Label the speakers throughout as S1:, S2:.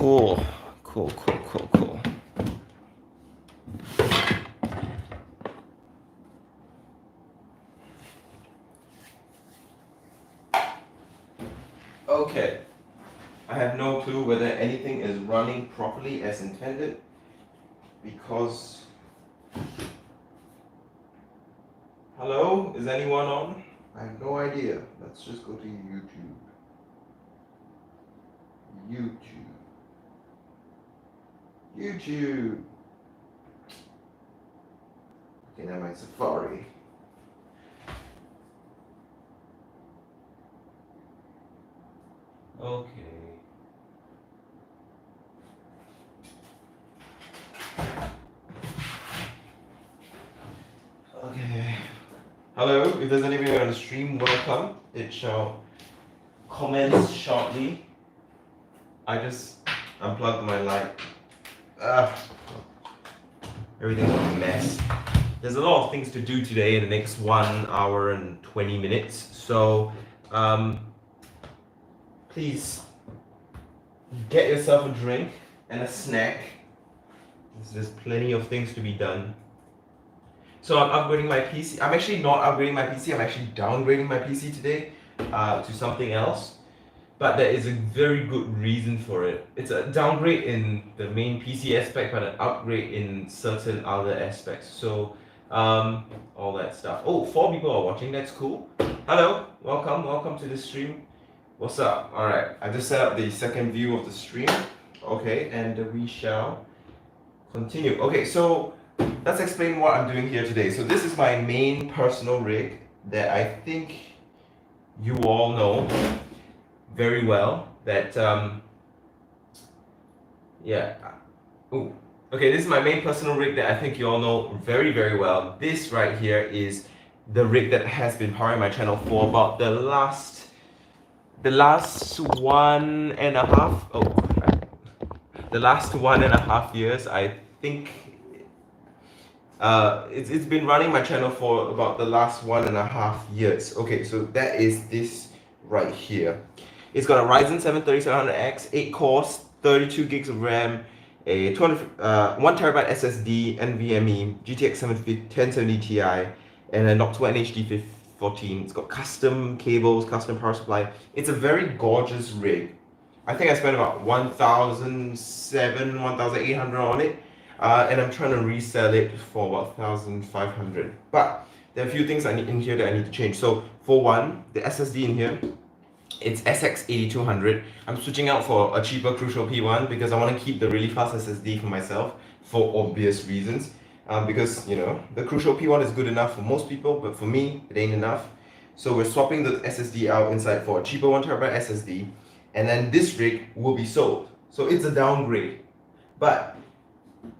S1: Cool. Okay. I have no clue whether anything is running properly as intended because... Hello? Is anyone on? I have no idea. Let's just go to YouTube. YouTube. Okay, now my Safari. Okay. Okay. Hello, if there's anybody on the stream, welcome. It shall commence shortly. I just unplugged my light. Everything's a mess. There's a lot of things to do today in the next 1 hour and 20 minutes. So, please get yourself a drink and a snack. There's plenty of things to be done. So I'm upgrading my PC. I'm actually not upgrading my PC. I'm actually downgrading my PC today to something else. But there is a very good reason for it. It's a downgrade in the main PC aspect, but an upgrade in certain other aspects. So, all that stuff. Oh, 4 people are watching. That's cool. Hello, welcome to the stream. What's up? All right, I just set up the second view of the stream. Okay, and we shall continue. Okay, so let's explain what I'm doing here today. So this is my main personal rig that I think you all know very well. That yeah. Ooh. Okay, this is my main personal rig that I think you all know very, very well. This right here is the rig that has been powering my channel for about the last 1.5 years. I think it's been running my channel for about the last 1.5 years. Okay, so that is this right here. It's got a Ryzen 7 3700X, 8 cores, 32 gigs of RAM, a 1 terabyte SSD, NVMe, GTX 1070 Ti, and a Nox 1 HD 14. It's got custom cables, custom power supply. It's a very gorgeous rig. I think I spent about 1,800 on it, and I'm trying to resell it for about 1,500. But there are a few things in here that I need to change. So for one, the SSD in here, it's SX8200. I'm switching out for a cheaper Crucial P1 because I want to keep the really fast SSD for myself for obvious reasons. Because, you know, the Crucial P1 is good enough for most people, but for me, it ain't enough. So we're swapping the SSD out inside for a cheaper 1 terabyte SSD, and then this rig will be sold. So it's a downgrade. But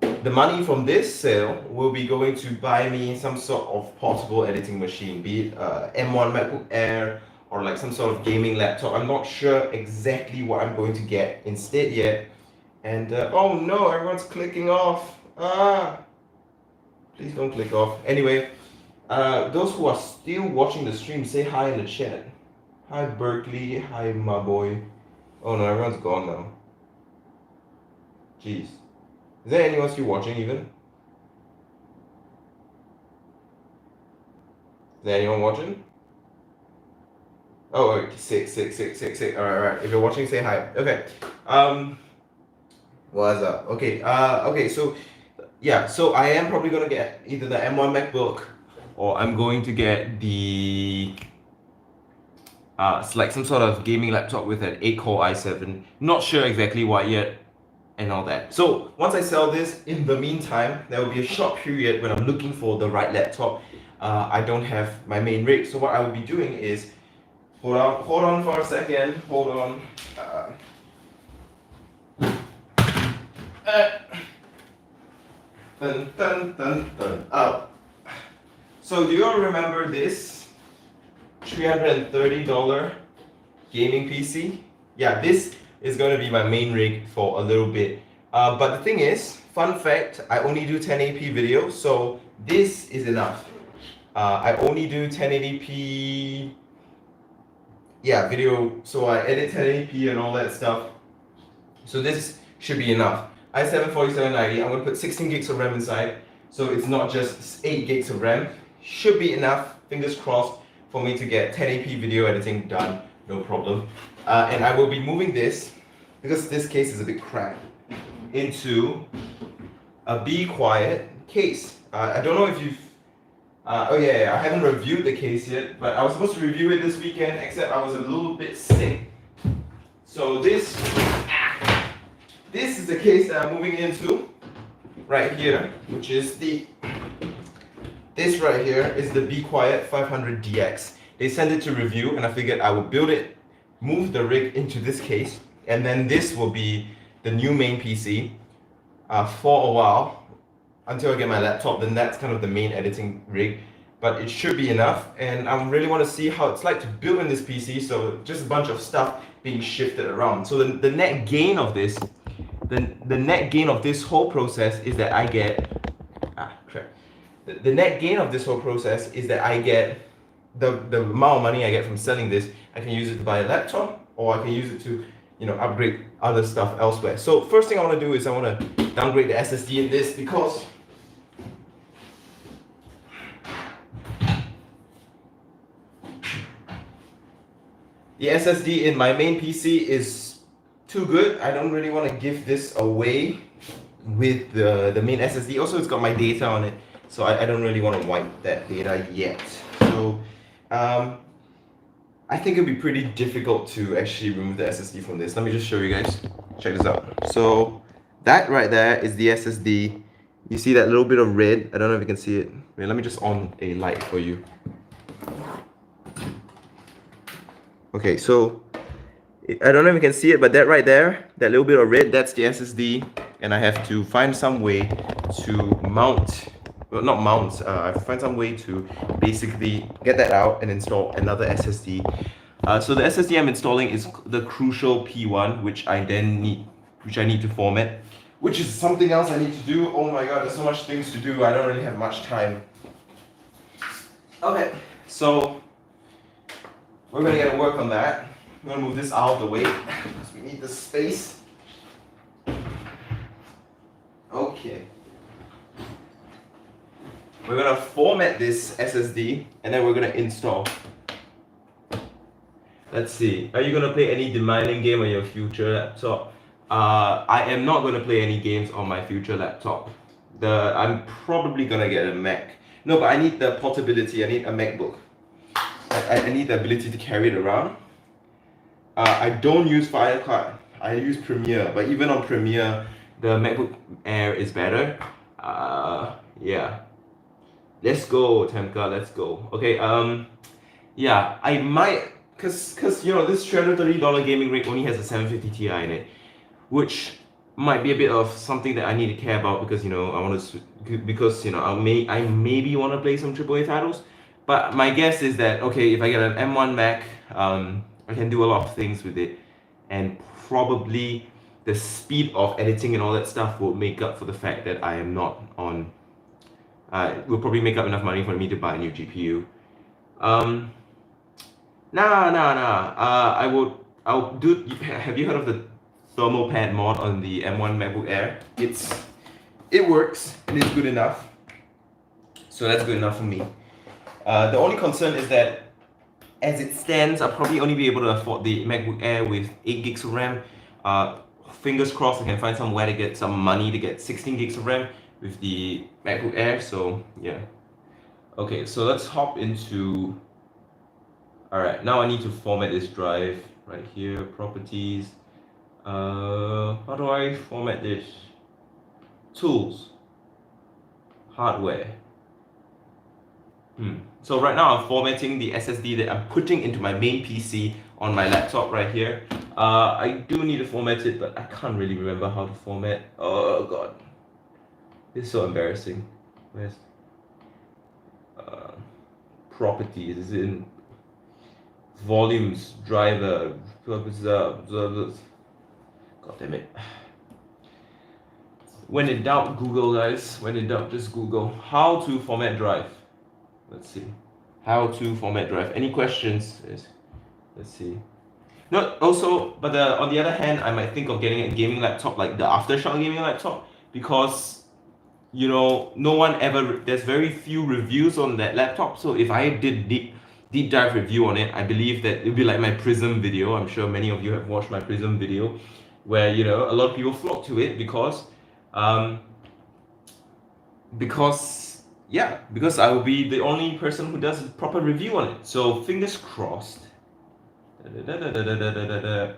S1: the money from this sale will be going to buy me some sort of portable editing machine, be it M1 MacBook Air, or like some sort of gaming laptop. I'm not sure exactly what I'm going to get instead yet. And oh no, everyone's clicking off. Please don't click off. Anyway, those who are still watching the stream, say hi in the chat. Hi Berkeley, hi my boy. Oh no, everyone's gone now. Jeez. Is there anyone still watching even? Is there anyone watching? Oh, okay, six. Alright. If you're watching, say hi. Okay. What's up? Okay. Okay. So, yeah. So I am probably gonna get either the M1 MacBook, or I'm going to get the it's like some sort of gaming laptop with an 8-core i7. Not sure exactly what yet, and all that. So once I sell this, in the meantime, there will be a short period when I'm looking for the right laptop. I don't have my main rig, so what I will be doing is, hold on for a second, hold on. Oh. So do you all remember this $330 gaming PC? Yeah, this is going to be my main rig for a little bit. But the thing is, fun fact, I only do 1080p videos, so this is enough. I only do 1080p video, so I edit 1080p and all that stuff. So this should be enough. i7-4790, I'm going to put 16 gigs of RAM inside, so it's not just 8 gigs of RAM. Should be enough, fingers crossed, for me to get 1080p video editing done, no problem. And I will be moving this, because this case is a bit cramped, into a Be Quiet case. I don't know if you've... oh yeah, I haven't reviewed the case yet, but I was supposed to review it this weekend, except I was a little bit sick. So this is the case that I'm moving into right here, which is this right here is the Be Quiet 500DX. They sent it to review, and I figured I would build it, move the rig into this case, and then this will be the new main PC for a while until I get my laptop. Then that's kind of the main editing rig, but it should be enough. And I really want to see how it's like to build in this PC. So just a bunch of stuff being shifted around. So the net gain of this, the net gain of this whole process is that I get the net gain of this whole process is that I get the amount of money I get from selling this. I can use it to buy a laptop, or I can use it to, you know, upgrade other stuff elsewhere. So first thing I want to do is I want to downgrade the SSD in this, because the SSD in my main PC is too good. I don't really want to give this away with the main SSD. Also, it's got my data on it, so I don't really want to wipe that data yet. So I think it'd be pretty difficult to actually remove the SSD from this. Let me just show you guys. Check this out. So that right there is the SSD. You see that little bit of red? I don't know if you can see it. Wait, let me just on a light for you. Okay, so I don't know if you can see it, but that right there, that little bit of red, that's the SSD. And I have to find some way to mount, well, not mount, I have to find some way to basically get that out and install another SSD. So the SSD I'm installing is the Crucial P1, which I need to format, which is something else I need to do. Oh my god, there's so much things to do. I don't really have much time. Okay, so we're gonna get to work on that. I'm gonna move this out of the way because we need the space. Okay. We're gonna format this SSD and then we're gonna install. Let's see. Are you gonna play any Dismantling game on your future laptop? I am not gonna play any games on my future laptop. I'm probably gonna get a Mac. No, but I need the portability. I need a MacBook. I need the ability to carry it around. I don't use Final Cut. I use Premiere, but even on Premiere, the MacBook Air is better. Yeah. Let's go, Temka. Let's go. Okay. Yeah, I might, cause you know, this $330 gaming rig only has a 750 Ti in it, which might be a bit of something that I need to care about, because you know I maybe want to play some AAA titles. But my guess is that, okay, if I get an M1 Mac, I can do a lot of things with it, and probably the speed of editing and all that stuff will make up for the fact that I am not on. Will probably make up enough money for me to buy a new GPU. I'll do. Have you heard of the thermal pad mod on the M1 MacBook Air? It works and it's good enough. So that's good enough for me. The only concern is that, as it stands, I'll probably only be able to afford the MacBook Air with 8 gigs of RAM. Fingers crossed I can find somewhere to get some money to get 16 gigs of RAM with the MacBook Air, so yeah. Okay, so let's hop into... Alright, now I need to format this drive right here, properties. How do I format this? Tools. Hardware. So right now I'm formatting the SSD that I'm putting into my main PC on my laptop right here. I do need to format it, but I can't really remember how to format. Oh god. This is so embarrassing. Where's properties? Is it in volumes, driver, God damn it. When in doubt, Google, guys. When in doubt, just Google how to format drive. Let's see. How to format drive. Any questions? Let's see. No, also, but on the other hand, I might think of getting a gaming laptop, like the Aftershock gaming laptop, because no one ever. There's very few reviews on that laptop. So if I did deep dive review on it, I believe that it'd be like my Prism video. I'm sure many of you have watched my Prism video, where a lot of people flock to it um, because I will be the only person who does a proper review on it. So fingers crossed.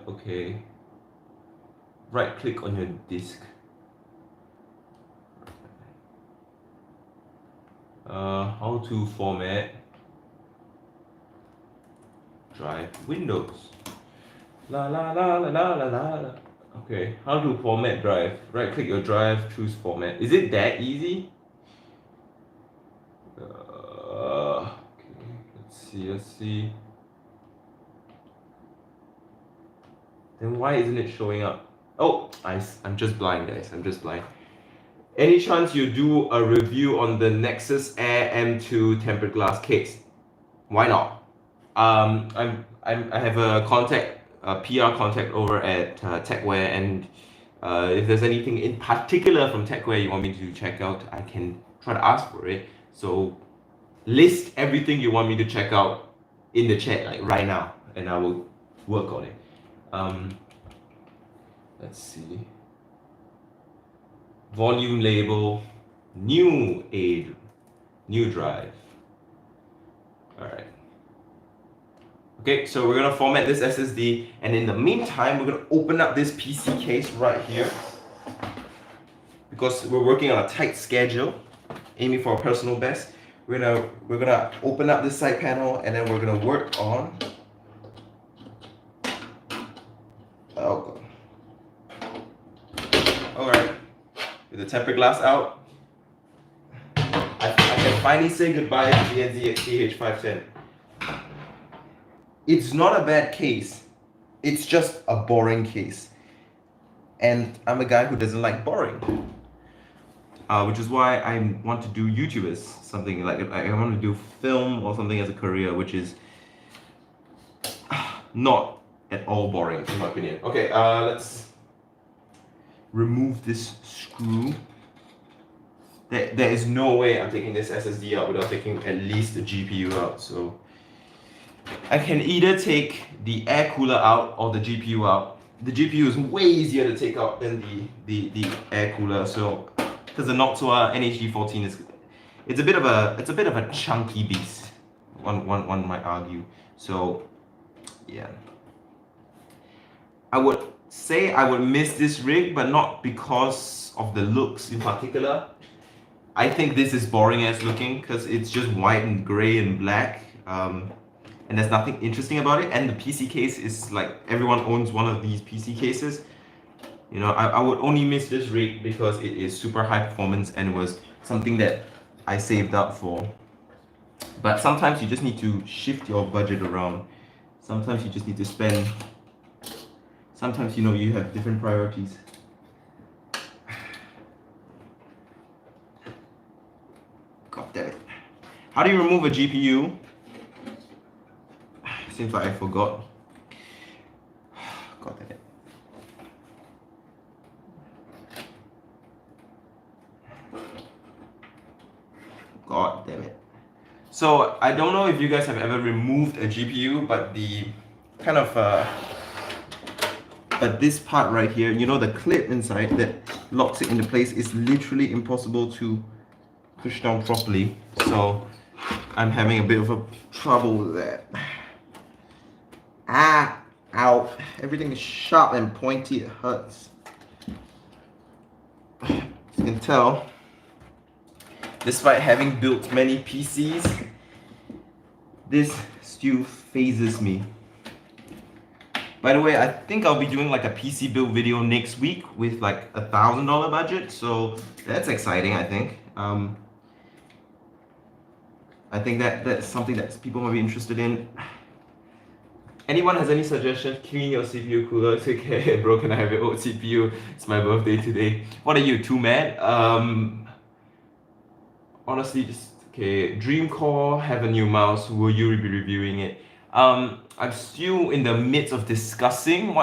S1: Okay. Right click on your disk. How to format drive Windows. La la la la la la la. Okay, how to format drive? Right click your drive, choose format. Is it that easy? Okay, let's see. Then why isn't it showing up? Oh, I'm just blind, guys. I'm just blind. Any chance you do a review on the Nexus Air M2 tempered glass case? Why not? I have a PR contact over at Techware, and if there's anything in particular from Techware you want me to check out, I can try to ask for it. So list everything you want me to check out in the chat, like right now, and I will work on it. Let's see. Volume label, new drive. All right. Okay, so we're gonna format this SSD, and in the meantime, we're gonna open up this PC case right here because we're working on a tight schedule, aiming for a personal best. We're gonna open up this side panel, and then we're gonna work on. Oh God. All right. With the tempered glass out, I can finally say goodbye to the ZXTech 510. It's not a bad case. It's just a boring case. And I'm a guy who doesn't like boring. Which is why I want to do YouTube as something like I want to do film or something as a career, which is not at all boring in my opinion. Okay, let's remove this screw. There is no way I'm taking this SSD out without taking at least the GPU out. So I can either take the air cooler out or the GPU out. The GPU is way easier to take out than the air cooler. So because the Noctua NHG14 it's a bit of a chunky beast. One might argue. So yeah, I would say I would miss this rig, but not because of the looks in particular. I think this is boring as looking because it's just white and gray and black, and there's nothing interesting about it. And the PC case is like everyone owns one of these PC cases. I would only miss this rig because it is super high performance and was something that I saved up for. But sometimes you just need to shift your budget around. Sometimes you just need to spend. Sometimes you have different priorities. God damn it. How do you remove a GPU? Seems like I forgot. God damn it. God damn it. So I don't know if you guys have ever removed a GPU, but the kind of but this part right here, the clip inside that locks it into place is literally impossible to push down properly. So I'm having a bit of a trouble with that. Ow. Everything is sharp and pointy, it hurts. As you can tell, despite having built many PCs, this still phases me. By the way, I think I'll be doing like a PC build video next week with like $1,000 budget, so that's exciting, I think. I think that's something that people might be interested in. Anyone has any suggestions? Clean your CPU cooler. It's okay, bro, can I have your old CPU? It's my birthday today. What are you, too mad? Honestly, just okay. Dreamcore have a new mouse. Will you be reviewing it? I'm still in the midst of discussing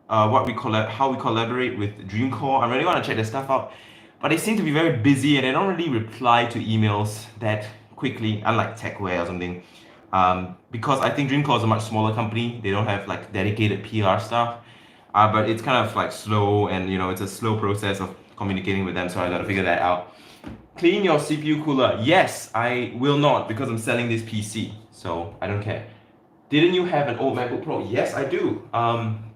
S1: how we collaborate with Dreamcore. I really want to check their stuff out, but they seem to be very busy and they don't really reply to emails that quickly, unlike Techware or something. Because I think Dreamcore is a much smaller company, they don't have like dedicated PR staff. But it's kind of like slow, and it's a slow process of communicating with them, so I gotta figure that out. Clean your CPU cooler. Yes, I will not, because I'm selling this PC, so I don't care. Didn't you have an old MacBook Pro? Yes, I do. I'm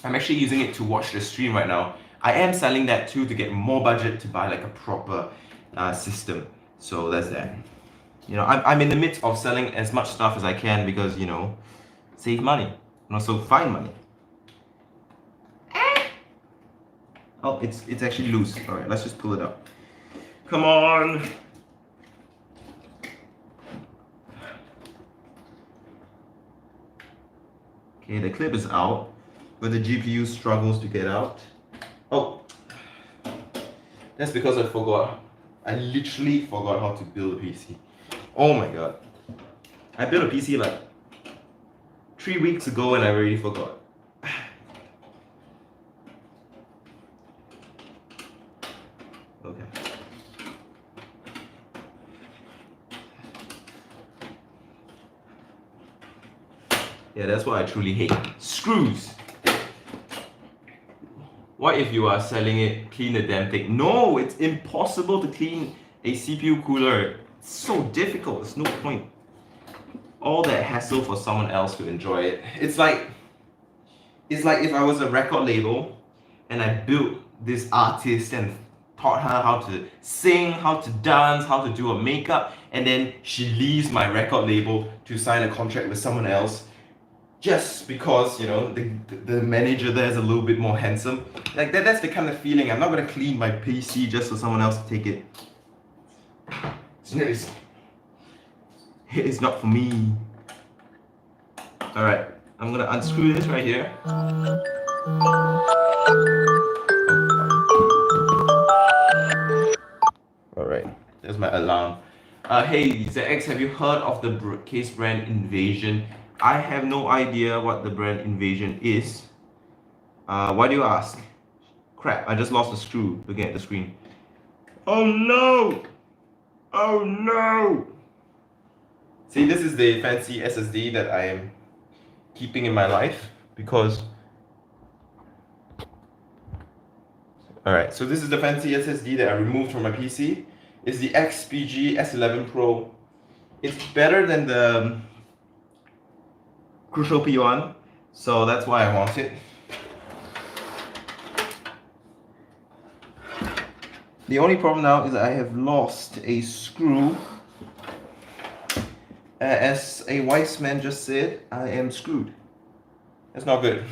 S1: actually using it to watch the stream right now. I am selling that too to get more budget to buy like a proper system. So that's that. I'm in the midst of selling as much stuff as I can because, save money and also find money. Oh, it's actually loose. All right, let's just pull it up. Come on. Okay, the clip is out, but the GPU struggles to get out. Oh, that's because I forgot. I literally forgot how to build a PC. Oh my god. I built a PC like 3 weeks ago and I already forgot. Okay. Yeah, that's what I truly hate. Screws! What if you are selling it, clean the damn thing? No, it's impossible to clean a CPU cooler. It's so difficult, there's no point. All that hassle for someone else to enjoy it. It's like if I was a record label and I built this artist and taught her how to sing, how to dance, how to do her makeup, and then she leaves my record label to sign a contract with someone else just because, the manager there is a little bit more handsome. Like that's the kind of feeling. I'm not gonna clean my PC just for someone else to take it. It's not for me. Alright, I'm gonna unscrew this right here. Alright, there's my alarm. Hey ZX, have you heard of the case brand Invasion? I have no idea what the brand Invasion is. Why do you ask? Crap, I just lost a screw looking at the screen. Oh no! Oh no! See, this is the fancy SSD that I am keeping in my life because... Alright, so this is the fancy SSD that I removed from my PC. It's the XPG S11 Pro. It's better than the Crucial P1, so that's why I want it. The only problem now is that I have lost a screw. As a wise man just said, I am screwed. That's not good.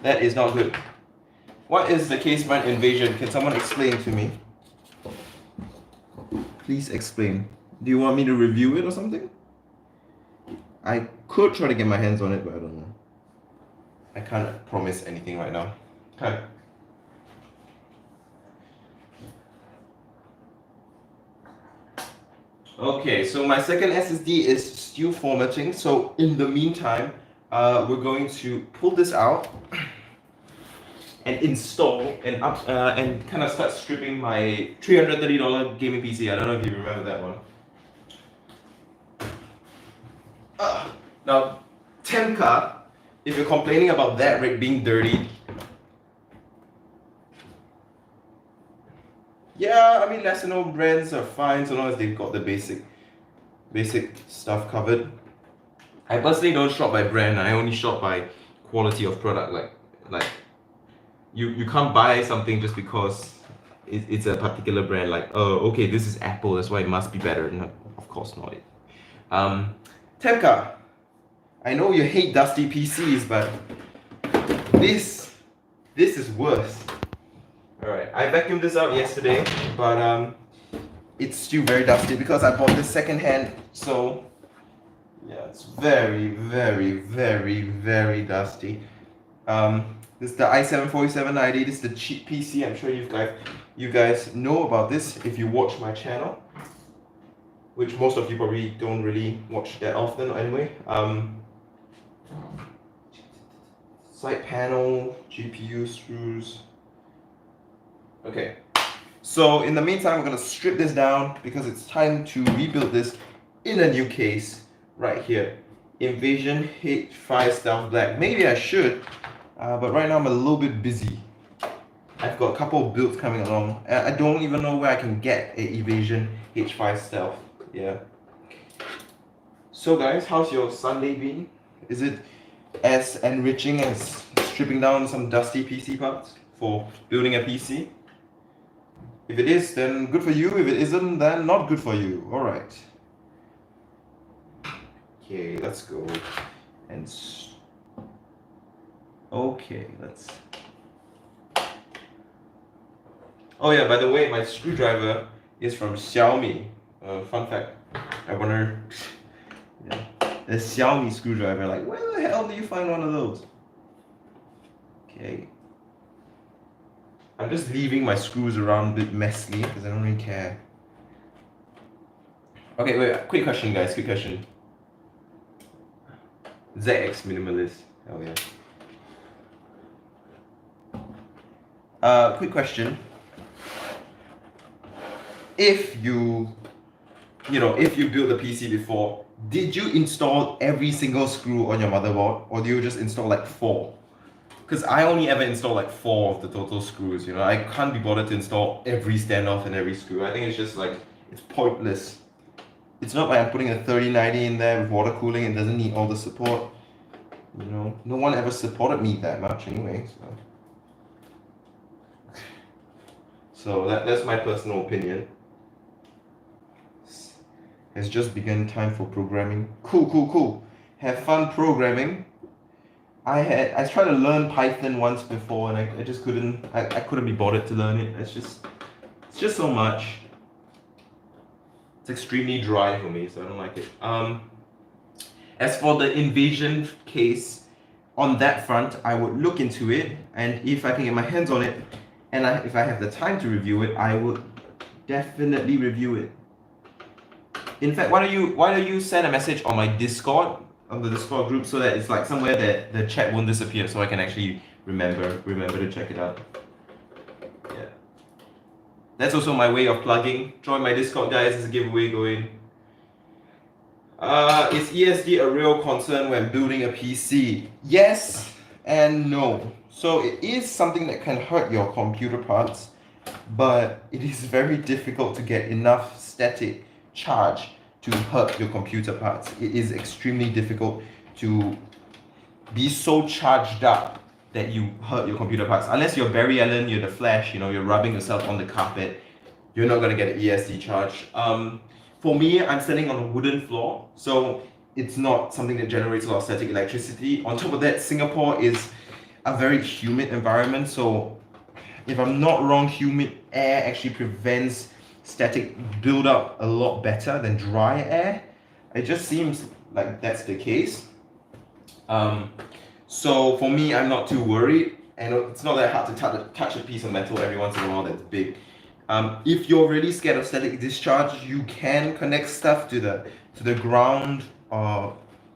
S1: That is not good. What is the case brand Invasion? Can someone explain to me? Please explain. Do you want me to review it or something? I could try to get my hands on it, but I don't know. I can't promise anything right now. Okay. Okay, so my second SSD is still formatting. So in the meantime, we're going to pull this out and install and kind of start stripping my $330 gaming PC. I don't know if you remember that one. Now, Temka, if you're complaining about that rig being dirty, yeah, I mean, lesser known brands are fine so long as they've got the basic stuff covered. I personally don't shop by brand. I only shop by quality of product. Like you can't buy something just because it's a particular brand. Like, oh, okay, this is Apple, that's why it must be better. No, of course not. Temka, I know you hate dusty PCs, but this is worse. Alright, I vacuumed this out yesterday, but it's still very dusty because I bought this second-hand, so yeah, it's very, very, very, very dusty. This is the i7-4790. This is the cheap PC. I'm sure you guys know about this if you watch my channel, which most of you probably don't really watch that often anyway. Side panel, GPU screws. Okay. So in the meantime, we're gonna strip this down because it's time to rebuild this in a new case right here. Invasion H5 Stealth Black. Maybe I should, but right now I'm a little bit busy. I've got a couple of builds coming along. I don't even know where I can get a Invasion H5 Stealth. Yeah. So guys, how's your Sunday been? Is it as enriching as stripping down some dusty PC parts for building a PC? If it is, then good for you. If it isn't, then not good for you. Alright. Okay, let's go. And okay, let's... Oh yeah, by the way, my screwdriver is from Xiaomi. Fun fact. I wonder... Yeah. The Xiaomi screwdriver, like, where the hell do you find one of those? Okay. I'm just leaving my screws around a bit messily because I don't really care. Okay, wait, quick question guys, quick question. ZX minimalist, oh yeah. Quick question. If you built a PC before, did you install every single screw on your motherboard, or do you just install like 4? Because I only ever install like 4 of the total screws, you know. I can't be bothered to install every standoff and every screw. I think it's just like, it's pointless. It's not like I'm putting a 3090 in there with water cooling. It doesn't need all the support. You know, no one ever supported me that much anyway, so that's my personal opinion. Has just begun time for programming. Cool. Have fun programming. I tried to learn Python once before and I just couldn't be bothered to learn it. It's just so much. It's extremely dry for me, so I don't like it. As for the invasion case, on that front, I would look into it, and if I can get my hands on it, and if I have the time to review it, I would definitely review it. In fact, why don't you send a message on my Discord, on the Discord group, so that it's like somewhere that the chat won't disappear, so I can actually remember to check it out. Yeah. That's also my way of plugging. Join my Discord, guys. There's a giveaway going. Is ESD a real concern when building a PC? Yes and no. So it is something that can hurt your computer parts, but it is very difficult to get enough static charge to hurt your computer parts. It is extremely difficult to be so charged up that you hurt your computer parts. Unless you're Barry Allen, you're the Flash, you know, you're rubbing yourself on the carpet, you're not gonna get an ESD charge. For me, I'm standing on a wooden floor, so it's not something that generates a lot of static electricity. On top of that, Singapore is a very humid environment, so if I'm not wrong, humid air actually prevents static build-up a lot better than dry air. It just seems like that's the case. So for me, I'm not too worried, and it's not that hard to touch a piece of metal every once in a while that's big. If you're really scared of static discharge, you can connect stuff to the ground,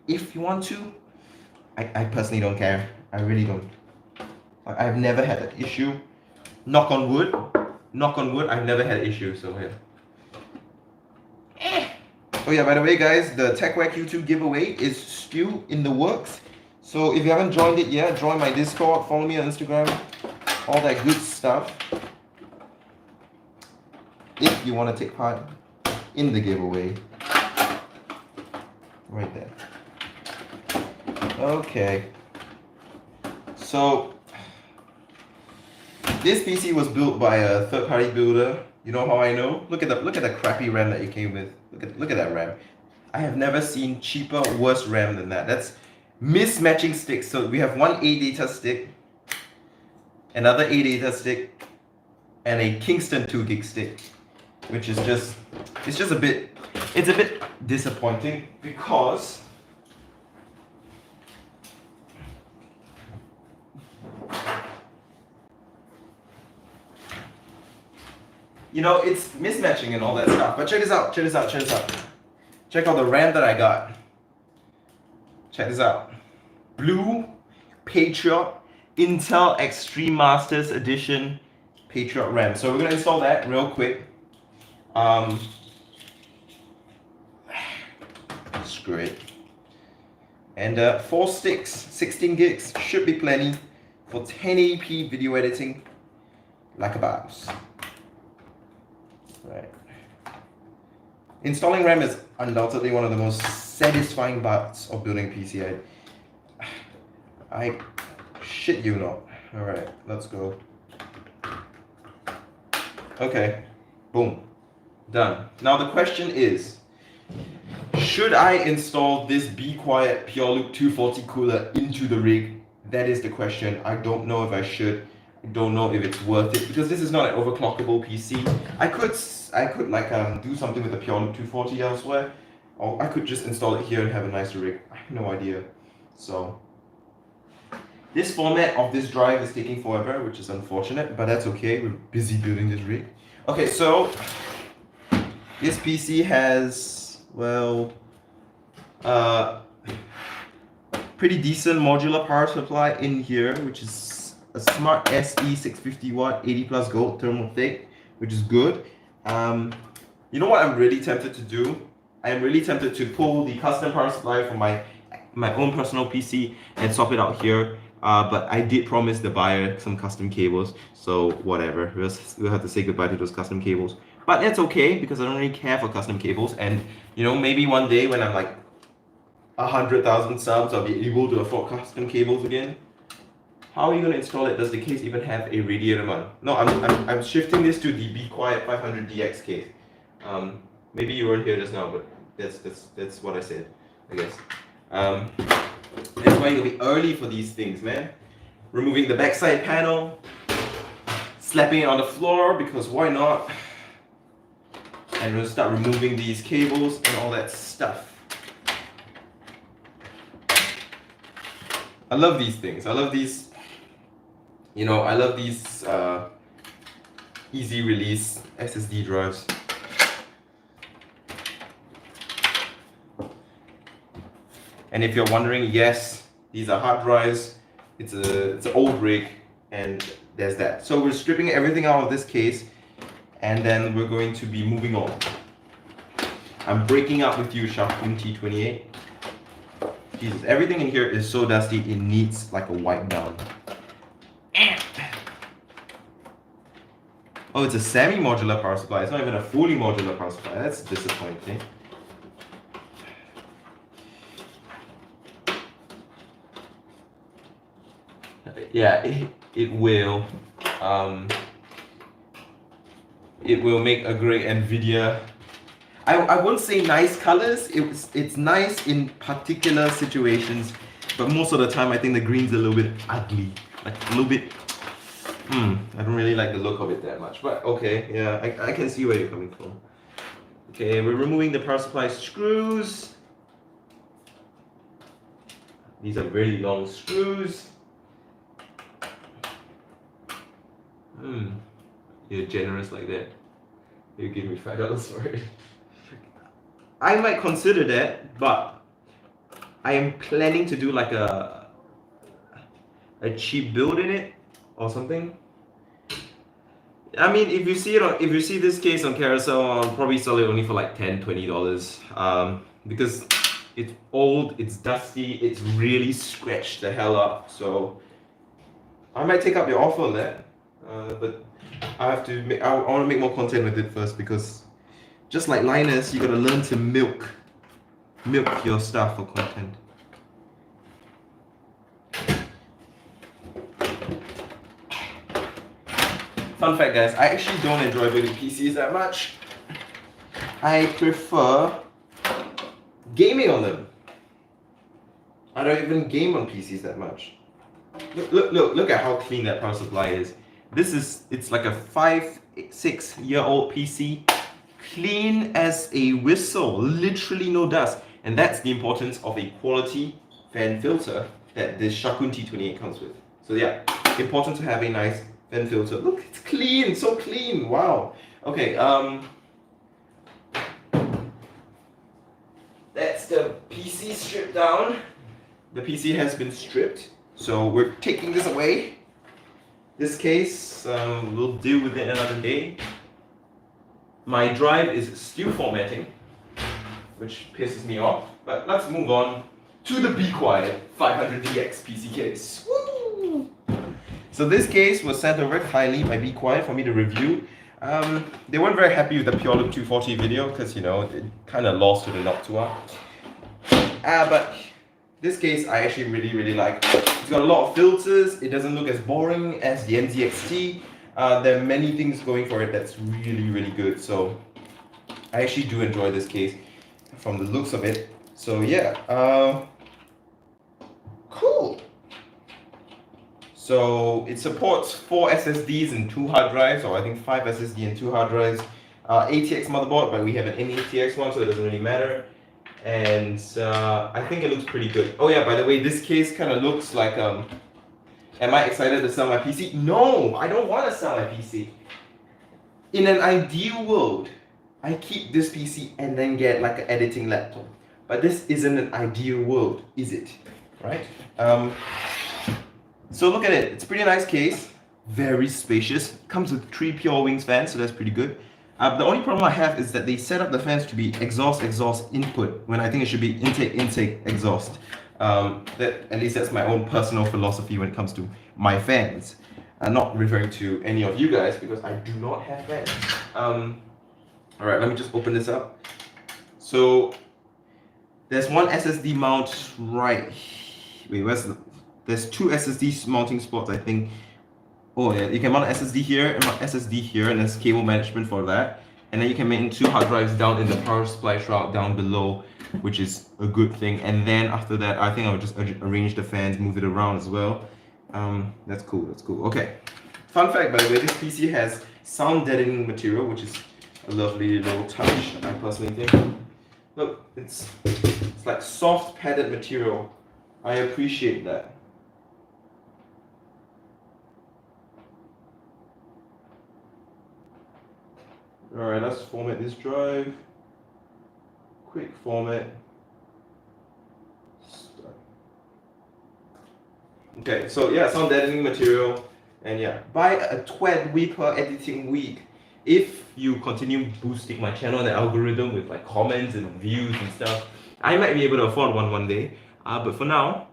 S1: if you want to. I personally don't care. I really don't. I've never had that issue. Knock on wood, I've never had an issue, so yeah. Oh yeah, by the way guys, the TechWack YouTube giveaway is still in the works. So if you haven't joined it yet, join my Discord, follow me on Instagram, all that good stuff. If you want to take part in the giveaway. Right there. Okay. So this PC was built by a third-party builder. You know how I know? Look at the crappy RAM that it came with. Look at that RAM. I have never seen cheaper, worse RAM than that. That's mismatching sticks. So we have one ADATA stick, another ADATA stick, and a Kingston 2 gig stick, which is it's a bit disappointing because you know, it's mismatching and all that stuff. But check this out. Check out the RAM that I got. Check this out. Blue Patriot Intel Extreme Masters Edition Patriot RAM. So we're gonna install that real quick. Screw it. And 4 sticks, 16 gigs, should be plenty for 1080p video editing like a boss. Right. Installing RAM is undoubtedly one of the most satisfying parts of building PC. I shit you not. Alright, let's go. Okay, boom, done. Now the question is, should I install this Be Quiet Pure Loop 240 cooler into the rig? That is the question. I don't know if I should. I don't know if it's worth it because this is not an overclockable PC. I could like do something with the Pure Loop 240 elsewhere, or I could just install it here and have a nicer rig. I have no idea. So this format of this drive is taking forever, which is unfortunate, but that's okay. We're busy building this rig. Okay, so this PC has, well, pretty decent modular power supply in here, which is a Smart SE 650 watt 80 plus gold thermal thick, which is good. You know what I'm really tempted to do? I am really tempted to pull the custom power supply from my own personal PC and swap it out here. But I did promise the buyer some custom cables, so whatever. We'll have to say goodbye to those custom cables. But that's okay because I don't really care for custom cables, and you know, maybe one day when I'm like 100,000 subs, I'll be able to afford custom cables again. How are you gonna install it? Does the case even have a radiator mount? No, I'm shifting this to the Be Quiet 500DX case. Maybe you weren't here just now, but that's what I said, I guess. That's why you'll be early for these things, man. Removing the backside panel, slapping it on the floor because why not? And we'll start removing these cables and all that stuff. I love these things. I love these, you know, I love these easy release SSD drives. And if you're wondering, yes, these are hard drives. It's an old rig, and there's that. So we're stripping everything out of this case, and then we're going to be moving on. I'm breaking up with you, Sharpun T28. Jesus, everything in here is so dusty, it needs like a wipe down. Oh, it's a semi-modular power supply. It's not even a fully modular power supply. That's disappointing. Yeah, it will make a great NVIDIA. I won't say nice colors. It's nice in particular situations, but most of the time I think the green's a little bit ugly, like a little bit. I don't really like the look of it that much, but okay, yeah, I can see where you're coming from. Okay, we're removing the power supply screws. These are very long screws. You're generous like that. You give me $5 for it. I might consider that, but I am planning to do like a cheap build in it or something. I mean, if you see this case on Carousel, I'll probably sell it only for like $10-20. Because it's old, it's dusty, it's really scratched the hell up. So I might take up your offer on that. But I have to make, I want to make more content with it first, because just like Linus, you gotta learn to milk your stuff for content. Fun fact, guys, I actually don't enjoy building PCs that much. I prefer gaming on them. I don't even game on PCs that much. Look at how clean that power supply is. It's like a 5-6-year-old PC, clean as a whistle, literally no dust. And that's the importance of a quality fan filter that this Sharpun T28 comes with. So yeah, important to have a nice fan filter. Look, it's clean, so clean, wow. Okay, that's the PC stripped down. The PC has been stripped. So we're taking this away. This case, we'll deal with it another day. My drive is still formatting, which pisses me off. But let's move on to the Be Quiet 500DX PC case. Woo! So this case was sent over kindly by Be Quiet for me to review. They weren't very happy with the Pure Look 240 video because, you know, it kind of lost to the Noctua. But this case I actually really like. It's got a lot of filters. It doesn't look as boring as the ZXT. There are many things going for it that's really good. So I actually do enjoy this case from the looks of it. So yeah, cool. So it supports 4 SSDs and 2 hard drives, or I think 5 SSD and 2 hard drives. ATX motherboard, but we have an ATX one, so it doesn't really matter. And I think it looks pretty good. Oh yeah, by the way, this case kind of looks like, am I excited to sell my PC? No, I don't want to sell my PC. In an ideal world, I keep this PC and then get like an editing laptop. But this isn't an ideal world, is it? Right? So look at it. It's a pretty nice case. Very spacious. Comes with 3 Pure Wings fans, so that's pretty good. The only problem I have is that they set up the fans to be exhaust input, when I think it should be intake exhaust. At least that's my own personal philosophy when it comes to my fans. I'm not referring to any of you guys because I do not have fans. Alright, let me just open this up. So there's one SSD mount right. Wait, there's 2 SSD mounting spots, I think. Oh yeah, you can mount an SSD here and mount SSD here, and there's cable management for that. And then you can mount 2 hard drives down in the power supply shroud down below, which is a good thing. And then after that, I think I would just arrange the fans, move it around as well. That's cool. Okay. Fun fact, by the way, this PC has sound deadening material, which is a lovely little touch, I personally think. Look, it's like soft padded material. I appreciate that. Alright, let's format this drive. Quick format. Start. Okay, so yeah, sound deadening material. And yeah, buy a Twed Weeper editing week. If you continue boosting my channel and the algorithm with like comments and views and stuff, I might be able to afford one day. But for now,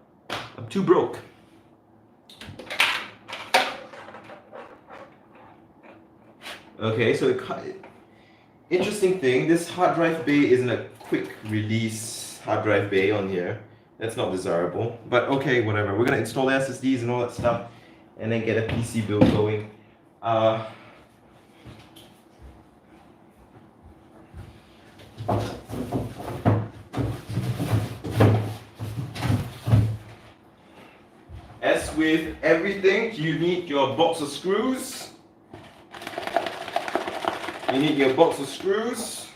S1: I'm too broke. Okay, so interesting thing, this hard drive bay isn't a quick release hard drive bay on here. That's not desirable, but okay, whatever. We're gonna install SSDs and all that stuff and then get a PC build going. As with everything, you need your box of screws. You need your box of screws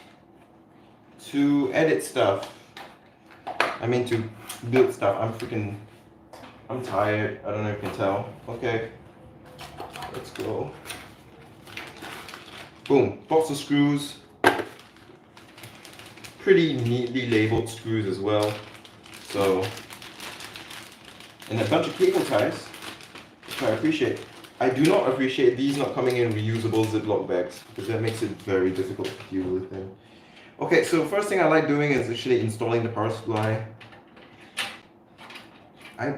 S1: to edit stuff. I mean to build stuff. I'm tired. I don't know if you can tell. Okay, let's go. Boom, box of screws. Pretty neatly labeled screws as well. So, and a bunch of cable ties, which I appreciate. I do not appreciate these not coming in reusable Ziploc bags, because that makes it very difficult to deal with them. Okay, so first thing I like doing is actually installing the power supply.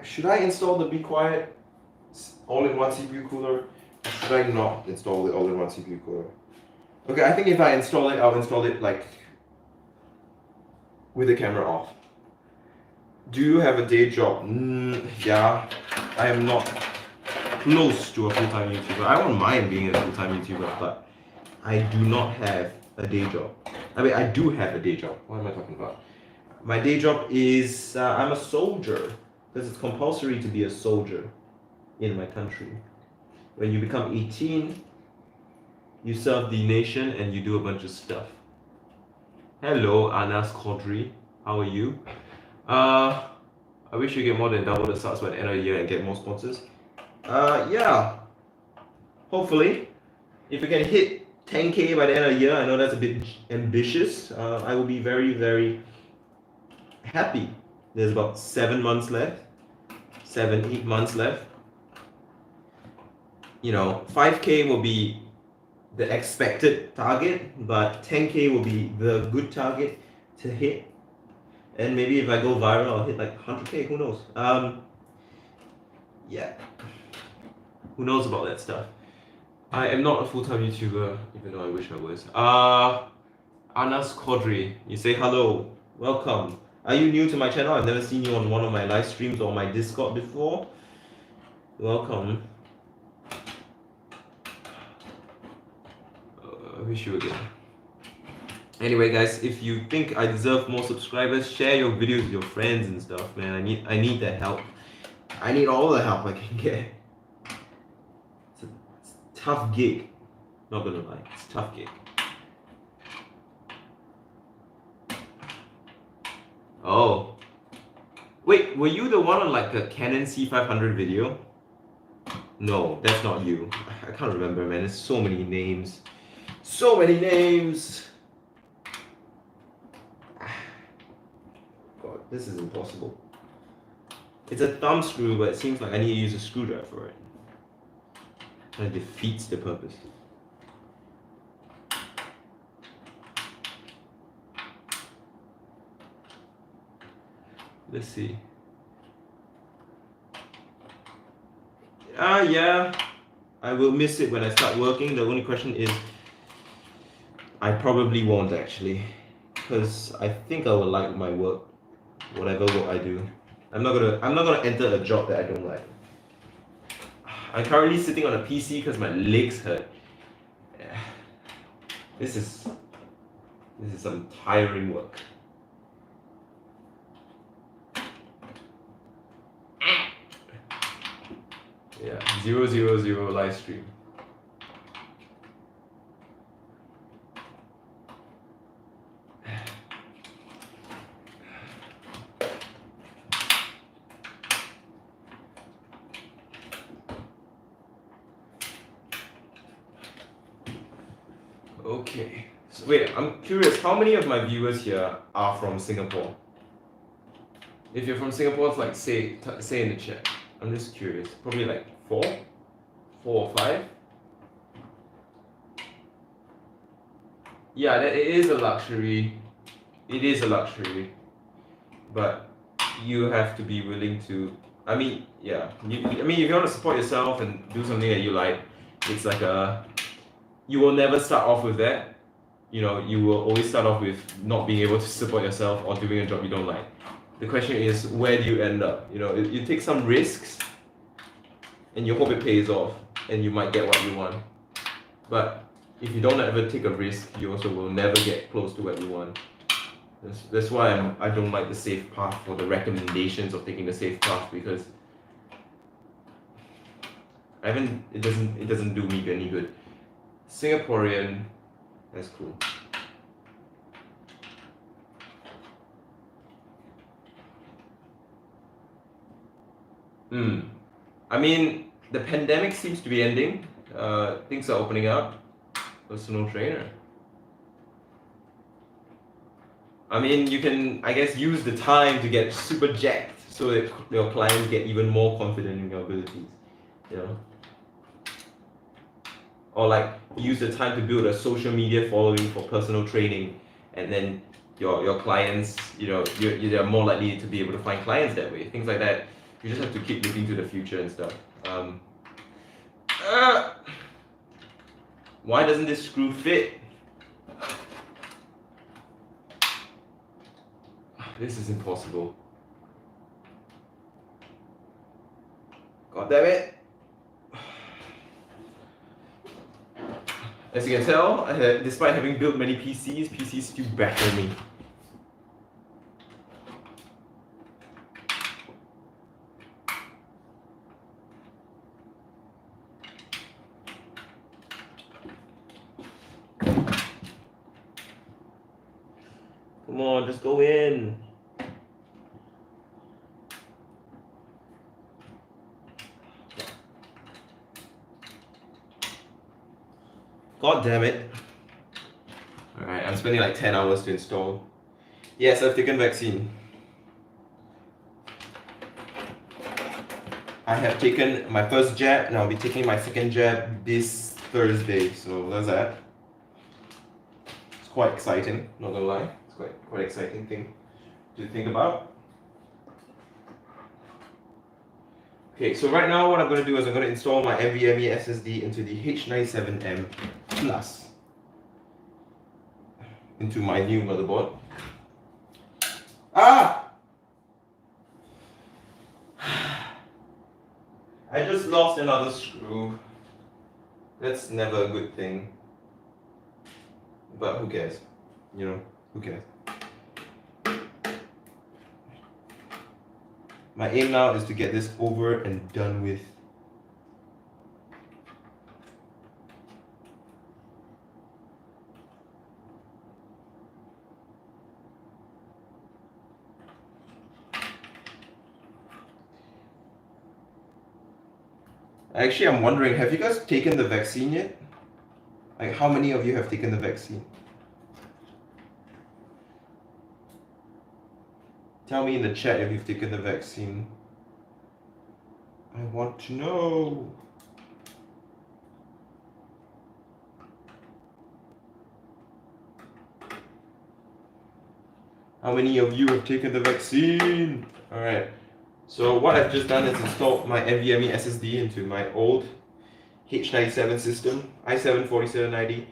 S1: Should I install the Be Quiet all-in-one CPU cooler? Or should I not install the all-in-one CPU cooler? Okay, I think if I install it, I'll install it like with the camera off. Do you have a day job? Yeah, I am not close to a full-time YouTuber. I don't mind being a full-time YouTuber, but I do not have a day job. I mean, I do have a day job. What am I talking about? My day job is I'm a soldier, because it's compulsory to be a soldier in my country. When you become 18, you serve the nation and you do a bunch of stuff. Hello, Anas Kodri. How are you? I wish you get more than double the subs by the end of the year and get more sponsors. Yeah. Hopefully, if we can hit 10K by the end of the year, I know that's a bit ambitious. I will be very, very happy. There's about 7 months left. 7, 8 months left. You know, 5K will be the expected target, but 10K will be the good target to hit. And maybe if I go viral, I'll hit like 100K, who knows? Yeah. Who knows about that stuff? I am not a full-time YouTuber, even though I wish I was. Anas Kodri, you say hello, welcome. Are you new to my channel? I've never seen you on one of my live streams or my Discord before. Welcome. I wish you again. Anyway, guys, if you think I deserve more subscribers, share your videos with your friends and stuff, man. I need the help. I need all the help I can get. It's a tough gig. Not gonna lie, it's a tough gig. Oh. Wait, were you the one on like a Canon C500 video? No, that's not you. I can't remember, man. There's so many names. So many names! God, this is impossible. It's a thumb screw, but it seems like I need to use a screwdriver for it. That defeats the purpose. Let's see. Yeah. I will miss it when I start working. The only question is, I probably won't actually, because I think I will like my work, whatever work I do. I'm not gonna enter a job that I don't like. I'm currently sitting on a PC because my legs hurt. This is some tiring work. Yeah, 000 live stream. Okay. So wait, I'm curious, how many of my viewers here are from Singapore? If you're from Singapore, it's like say in the chat. I'm just curious. Probably like 4 or 5. Yeah, it is a luxury. It is a luxury, but you have to be willing to. I mean, yeah. I mean, if you want to support yourself and do something that you like, it's like you will never start off with that. You know, you will always start off with not being able to support yourself or doing a job you don't like. The question is, where do you end up? You know, you take some risks and you hope it pays off and you might get what you want. But if you don't ever take a risk, you also will never get close to what you want. That's why I don't like the safe path or the recommendations of taking the safe path, because it doesn't do me any good. Singaporean, that's cool. I mean, the pandemic seems to be ending. Things are opening up. Personal trainer. I mean, you can, I guess, use the time to get super jacked so that your clients get even more confident in your abilities. You know? Or like use the time to build a social media following for personal training, and then your clients, you know, you're more likely to be able to find clients that way. Things like that. You just have to keep looking to the future and stuff. Why doesn't this screw fit? This is impossible. God damn it. As you can tell, despite having built many PCs still batter me. Come on, just go in. God damn it. Alright, I'm spending like 10 hours to install. Yes, I've taken vaccine. I have taken my first jab and I'll be taking my second jab this Thursday. So that's that. It's quite exciting, not gonna lie. It's quite exciting thing to think about. Okay, so right now what I'm going to do is I'm going to install my NVMe SSD into the H97M Plus into my new motherboard. Ah! I just lost another screw. That's never a good thing. But who cares? You know, who cares? My aim now is to get this over and done with. Actually, I'm wondering, have you guys taken the vaccine yet? Like, how many of you have taken the vaccine? Tell me in the chat if you've taken the vaccine. I want to know. How many of you have taken the vaccine? Alright. So what I've just done is installed my NVMe SSD into my old H97 system, i7-4790.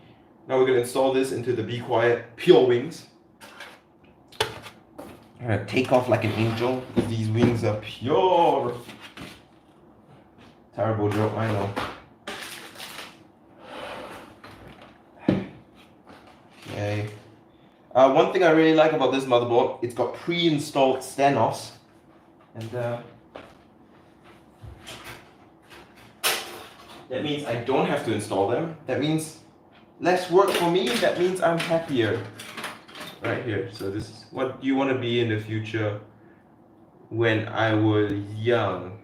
S1: Now we're going to install this into the Be Quiet Pure Wings. I'm gonna take off like an angel because these wings are pure. Terrible joke, I know. Okay. One thing I really like about this motherboard, it's got pre-installed standoffs, and that means I don't have to install them. That means less work for me. That means I'm happier. Right here. So this is what you want to be in the future. When I was young,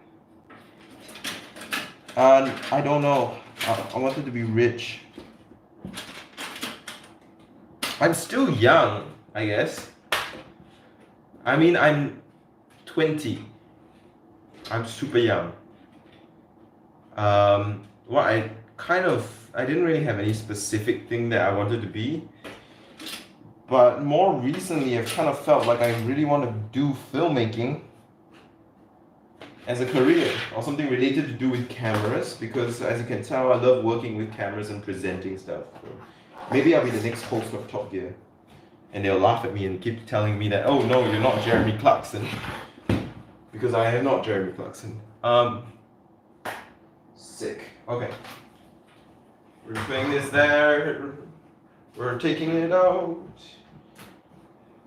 S1: I don't know. I wanted to be rich. I'm still young, I guess. I mean, I'm 20. I'm super young. Well, I didn't really have any specific thing that I wanted to be. But more recently, I've kind of felt like I really want to do filmmaking as a career or something related to do with cameras, because as you can tell, I love working with cameras and presenting stuff. So maybe I'll be the next host of Top Gear. And they'll laugh at me and keep telling me that, oh no, you're not Jeremy Clarkson. Because I am not Jeremy Clarkson. Sick. Okay. We're putting this there. We're taking it out.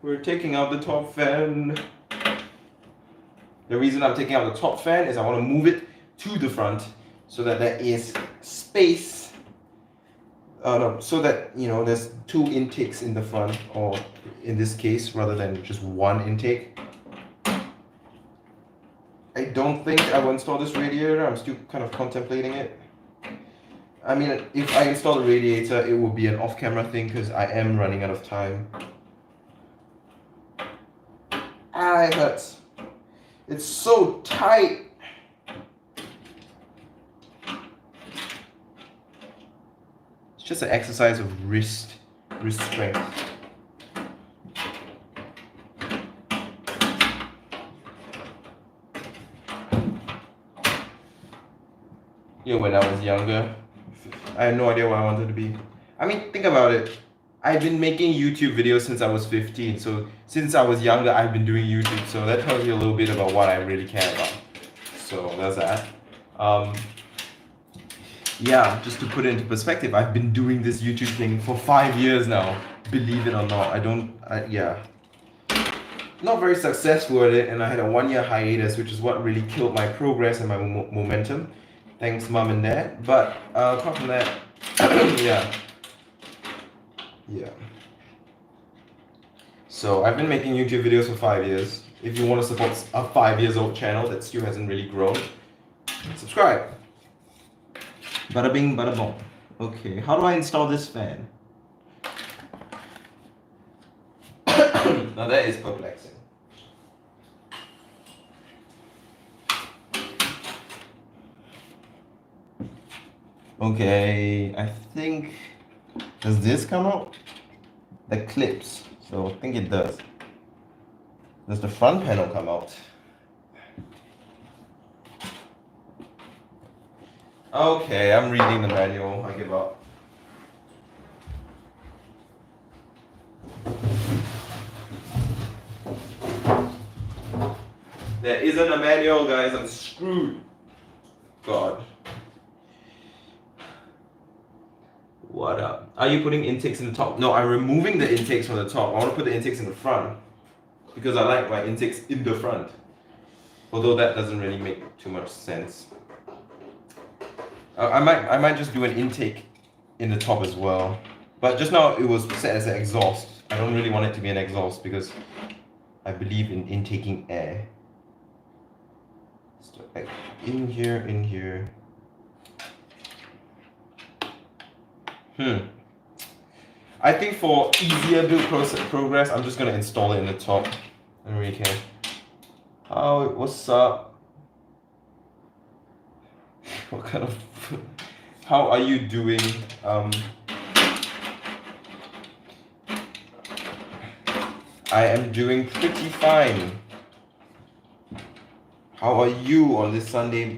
S1: We're taking out the top fan. The reason I'm taking out the top fan is I want to move it to the front so that there is space. So that, you know, there's two intakes in the front, or in this case, rather than just one intake. I don't think I will install this radiator. I'm still kind of contemplating it. I mean, if I install the radiator, it will be an off-camera thing because I am running out of time. Ah, it hurts. It's so tight. It's just an exercise of wrist strength. You know, when I was younger, I had no idea what I wanted to be. I mean, think about it. I've been making YouTube videos since I was 15. So since I was younger, I've been doing YouTube. So that tells you a little bit about what I really care about. So that's that. Yeah, just to put it into perspective, I've been doing this YouTube thing for 5 years now. Believe it or not, yeah. Not very successful at it, and I had a 1-year hiatus, which is what really killed my progress and my momentum. Thanks, mom and dad. But apart from that, yeah. So I've been making YouTube videos for 5 years. If you want to support a 5-year-old channel that still hasn't really grown, subscribe. Bada bing, bada boom. Okay, how do I install this fan? Now that is perplexing. Okay, I think, does this come out? The clips, so I think it does. Does the front panel come out? Okay, I'm reading the manual, I give up. There isn't a manual, guys, I'm screwed. God. What up? Are you putting intakes in the top? No, I'm removing the intakes from the top. I want to put the intakes in the front because I like my intakes in the front. Although that doesn't really make too much sense. I might just do an intake in the top as well. But just now it was set as an exhaust. I don't really want it to be an exhaust because I believe in intaking air. So in here. I think for easier build progress, I'm just gonna install it in the top. I don't really care. Oh, what's up? What kind of? How are you doing? I am doing pretty fine. How are you on this Sunday?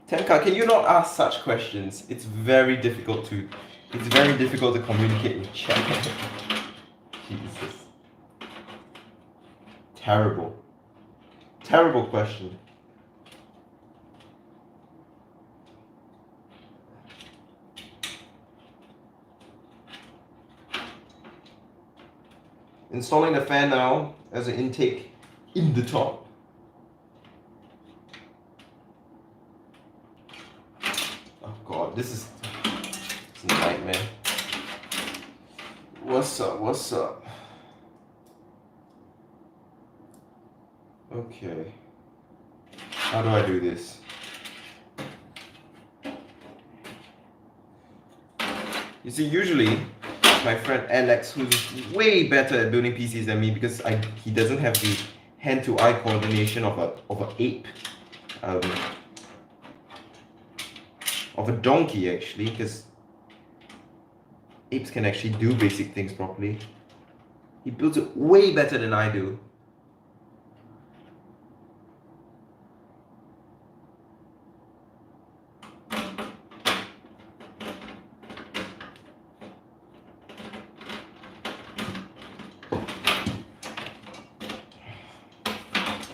S1: Tenka, can you not ask such questions? It's very difficult to communicate with chat. Jesus. Terrible question. Installing the fan now as an intake in the top. Oh god, this is a nightmare. What's up? Okay. How do I do this? You see, usually my friend Alex, who's way better at building PCs than me because he doesn't have the hand-to-eye coordination of an ape, of a donkey actually, because apes can actually do basic things properly. He builds it way better than I do.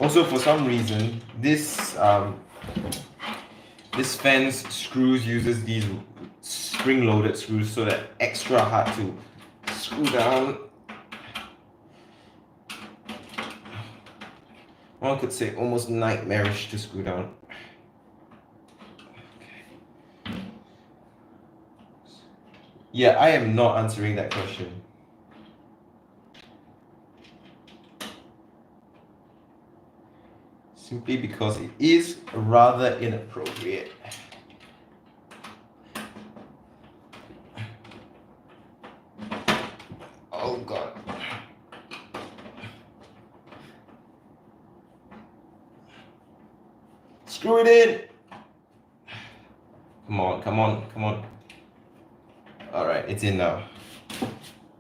S1: Also, for some reason, this fan's screws uses these spring-loaded screws, so they're extra hard to screw down. One could say almost nightmarish to screw down. Okay. Yeah, I am not answering that question. Simply because it is rather inappropriate. Oh god. Screw it in! Come on. Alright, it's in now.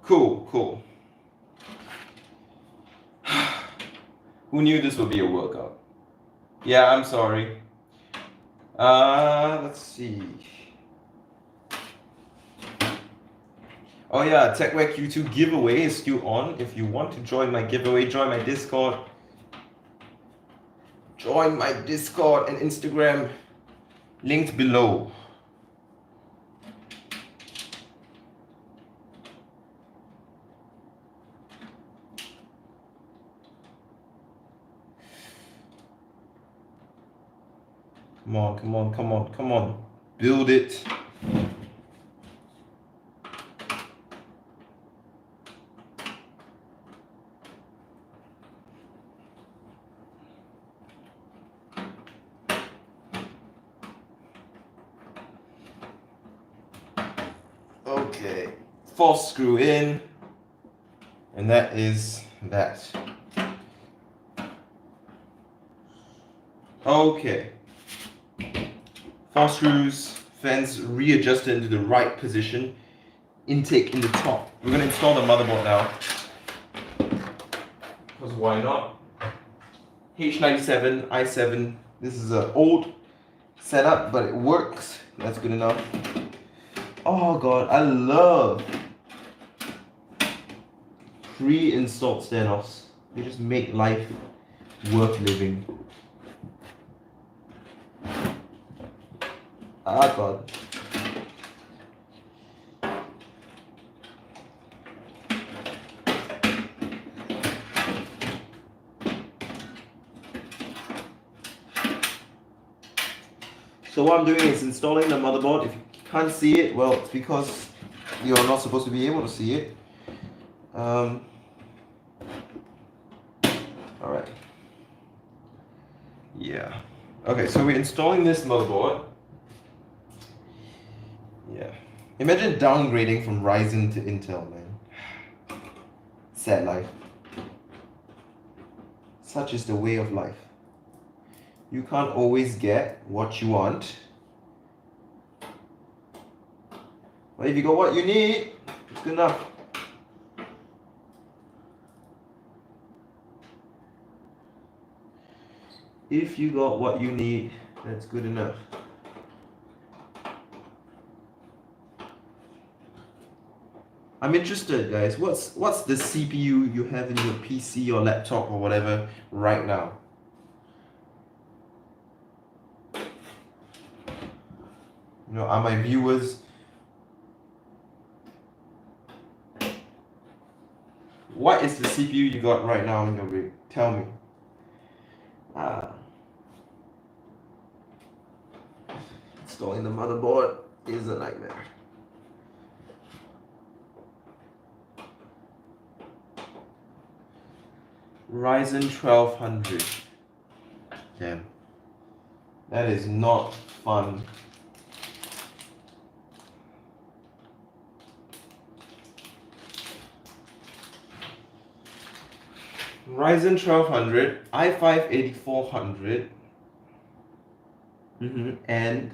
S1: Cool. Who knew this would be a workout? Yeah, I'm sorry. Let's see. Oh yeah, TechWack Q2 giveaway is still on. If you want to join my giveaway, join my Discord. Join my Discord and Instagram, linked below. Come on. Build it. Okay, fourth screw in, and that is that. Okay, 4 screws Fans readjusted into the right position. Intake in the top. We're going to install the motherboard now. Because why not? H97, i7. This is an old setup, but it works. That's good enough. Oh god, I love pre-installed standoffs. They just make life worth living. Ah god. So what I'm doing is installing the motherboard. If you can't see it, well, it's because you're not supposed to be able to see it. Alright. Yeah. Okay, so we're installing this motherboard. Yeah. Imagine downgrading from Ryzen to Intel, man. Sad life. Such is the way of life. You can't always get what you want. But if you got what you need, it's good enough. If you got what you need, that's good enough. I'm interested, guys. What's the CPU you have in your PC or laptop or whatever right now? You know, are my viewers... What is the CPU you got right now in your rig? Tell me. Installing the motherboard is a nightmare. Ryzen 1200. Damn. That is not fun. Ryzen 1200, i5 8400, and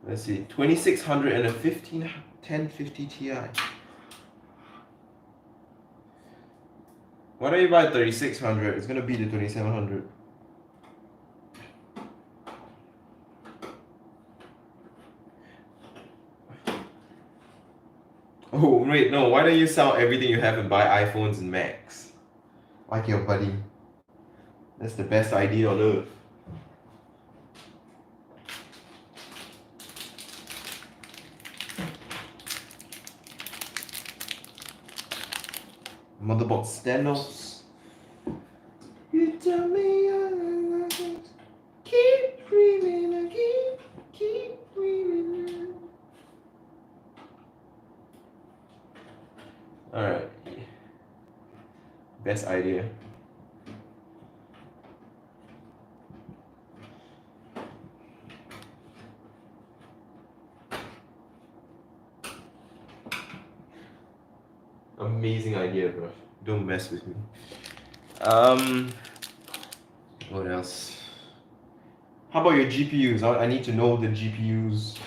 S1: let's see, 2600 and a 1050 Ti. Why don't you buy 3600? It's gonna be the 2700. Oh, wait, no, why don't you sell everything you have and buy iPhones and Macs? Like your buddy. That's the best idea on earth. Motherboard standoffs. You tell me I keep dreaming, I keep dreaming. Alright. Best idea. Amazing idea, bro. Don't mess with me. What else? How about your GPUs? I need to know the GPUs.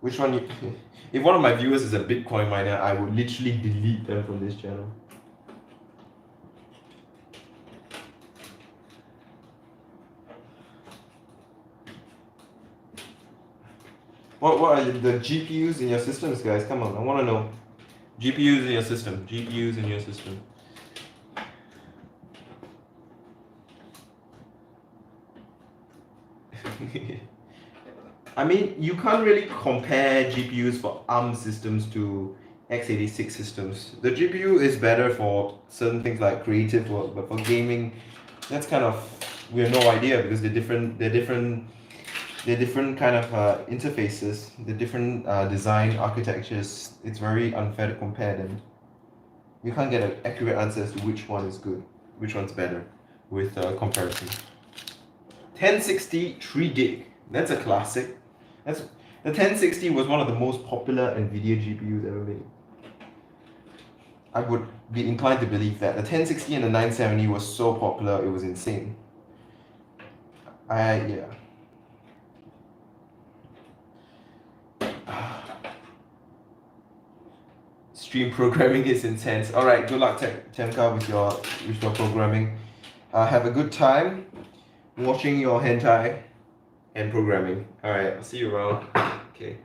S1: Which one you... If one of my viewers is a Bitcoin miner, I would literally delete them from this channel. What are the GPUs in your systems, guys? Come on, I want to know. GPUs in your system. GPUs in your system. I mean, you can't really compare GPUs for ARM systems to x86 systems. The GPU is better for certain things like creative work, but for gaming, that's kind of, we have no idea because they're different kind of interfaces, the different design architectures. It's very unfair to compare them. You can't get an accurate answer as to which one is good, which one's better with comparison. 1060 3 gig. That's a classic. The 1060 was one of the most popular NVIDIA GPUs ever made. I would be inclined to believe that. The 1060 and the 970 was so popular, it was insane. Yeah. Stream programming is intense. Alright, good luck, Temka, with your programming. Have a good time watching your hentai and programming. Alright, I'll see you around. Okay.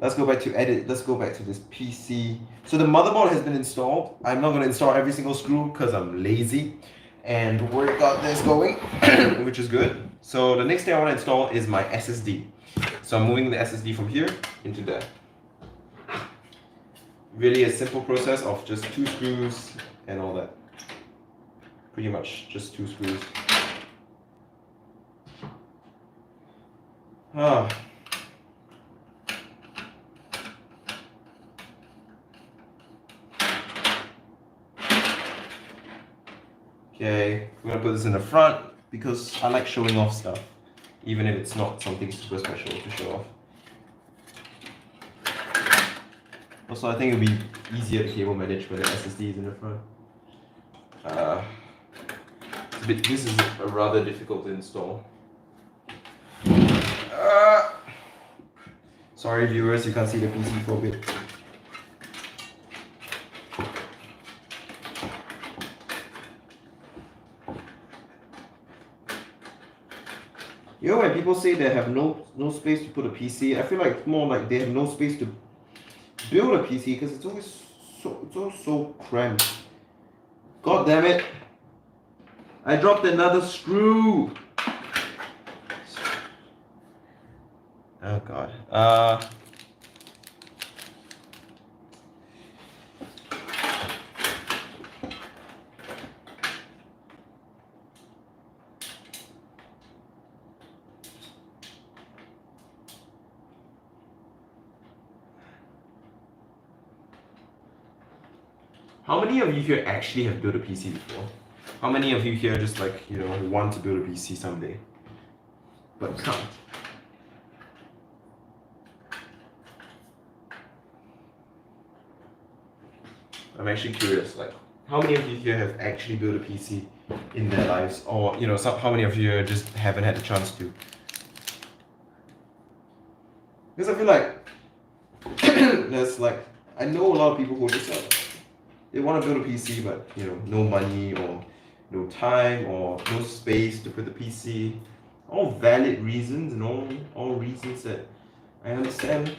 S1: Let's go back to edit. Let's go back to this PC. So the motherboard has been installed. I'm not going to install every single screw because I'm lazy. And we got this going, which is good. So the next thing I want to install is my SSD. So I'm moving the SSD from here into there. Really a simple process of just 2 screws and all that. Pretty much just 2 screws. Okay, we're gonna put this in the front because I like showing off stuff, even if it's not something super special to show off. Also, I think it'll be easier to cable manage when the SSD is in the front. This is rather difficult to install. Sorry viewers, you can't see the PC for a bit. You know when people say they have no space to put a PC, I feel like it's more like they have no space to build a PC because it's always so cramped. God damn it! I dropped another screw. Oh god. How many of you here actually have built a PC before? How many of you here just like, you know, want to build a PC someday, but can't? I'm actually curious, like, how many of you here have actually built a PC in their lives, or you know, how many of you just haven't had the chance to? Because I feel like there's like, I know a lot of people who just they want to build a PC, but you know, no money or no time or no space to put the PC. All valid reasons and all reasons that I understand.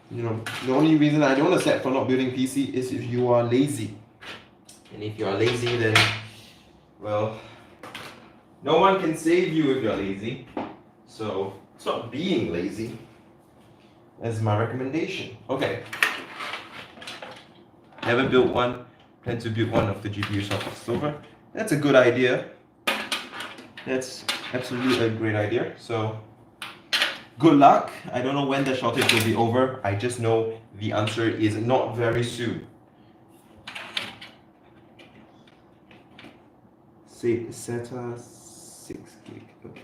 S1: You know, the only reason I don't accept for not building PC is if you are lazy. And if you are lazy, then, well, no one can save you if you're lazy. So, stop being lazy. That's my recommendation. Okay. Never built one. Plan to build one of the GPU sockets over. That's a good idea. That's absolutely a great idea. So, good luck. I don't know when the shortage will be over. I just know the answer is not very soon. SATA 6 gig. Okay.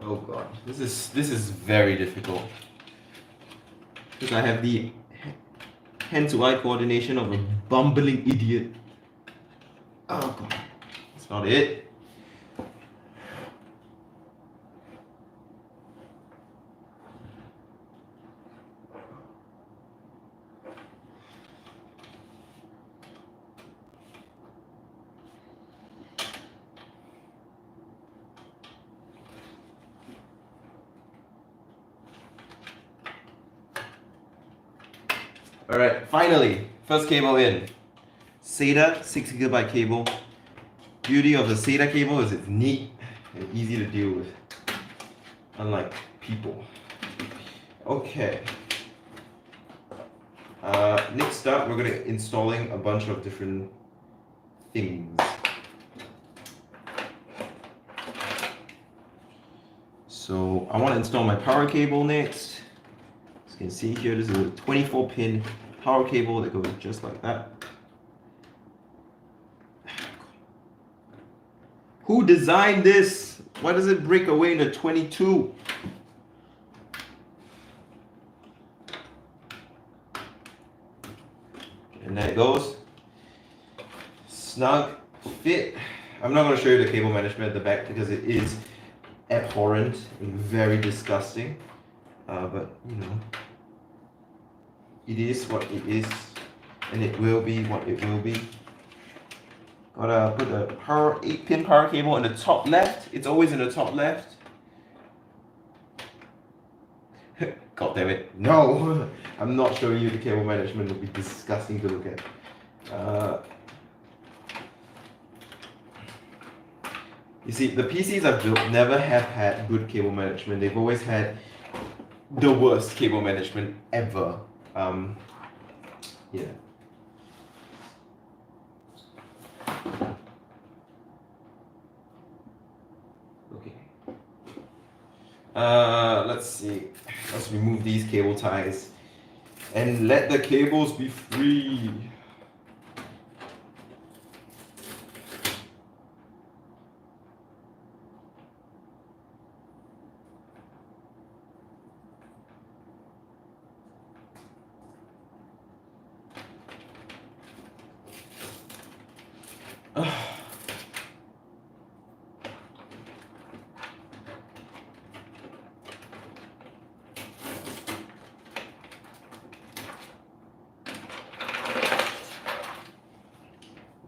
S1: Oh god, this is very difficult because I have the hand-to-eye coordination of a bumbling idiot. Oh god, that's not it. Alright, finally, first cable in. SATA 6GB cable. Beauty of the SATA cable is it's neat and easy to deal with, unlike people. Okay. Next up, we're gonna installing a bunch of different things. So I want to install my power cable next. As you can see here, this is a 24-pin power cable that goes just like that. Who designed this? Why does it break away into 22? And there it goes. Snug fit. I'm not going to show you the cable management at the back because it is abhorrent and very disgusting. But you know, it is what it is, and it will be what it will be. Gotta put the 8-pin power cable in the top left. It's always in the top left. God damn it. No! I'm not showing you the cable management. It'll be disgusting to look at. You see, the PCs I've built never have had good cable management. They've always had the worst cable management ever. Yeah. Okay. Let's see. Let's remove these cable ties and let the cables be free.